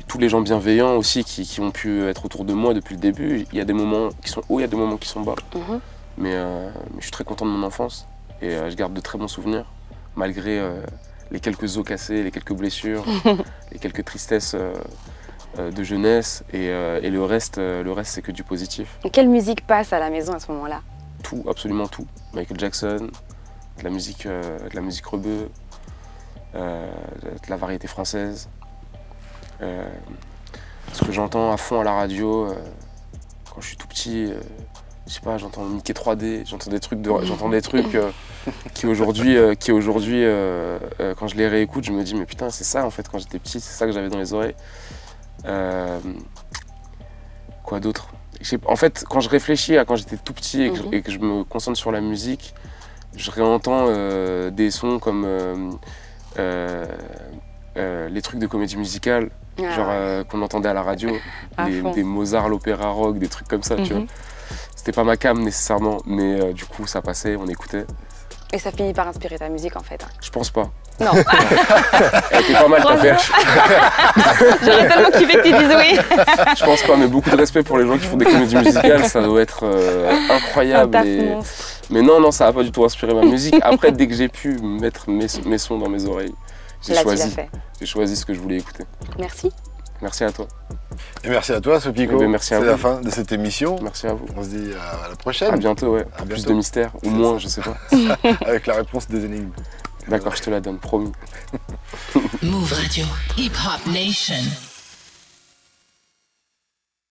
tous les gens bienveillants aussi qui ont pu être autour de moi depuis le début. Il y a des moments qui sont hauts, il y a des moments qui sont bas. Mais je suis très content de mon enfance et je garde de très bons souvenirs, malgré les quelques os cassés, les quelques blessures, les quelques tristesses de jeunesse. Et le reste c'est que du positif. Et quelle musique passe à la maison à ce moment-là? Tout, absolument tout. Michael Jackson, de la musique rebeu, de la variété française. Ce que j'entends à fond à la radio quand je suis tout petit, je sais pas, j'entends Mickey 3D, j'entends des trucs qui aujourd'hui quand je les réécoute, je me dis mais putain c'est ça en fait quand j'étais petit, c'est ça que j'avais dans les oreilles. Quoi d'autre? En fait, quand je réfléchis à quand j'étais tout petit et que je me concentre sur la musique, je réentends des sons comme les trucs de comédie musicale, qu'on entendait à la radio, des Mozart, l'opéra rock, des trucs comme ça, tu vois. C'était pas ma came nécessairement, mais du coup ça passait, on écoutait. Et ça finit par inspirer ta musique en fait? Je pense pas. Non. Elle était pas mal ta perche. J'aurais tellement kiffé que tu dises oui. Je pense pas, mais beaucoup de respect pour les gens qui font des comédies musicales, ça doit être incroyable. Mais non, ça a pas du tout inspiré ma musique. Après, dès que j'ai pu mettre mes sons dans mes oreilles, j'ai choisi ce que je voulais écouter. Merci. Merci à toi. Et merci à toi, Sopico. Merci à vous. C'est la fin de cette émission. Merci à vous. On se dit à la prochaine. À bientôt, ouais. À Plus bientôt. de mystère, ou moins, je sais pas. Avec la réponse des énigmes. D'accord, je te la donne, promis. Move Radio, Hip Hop Nation.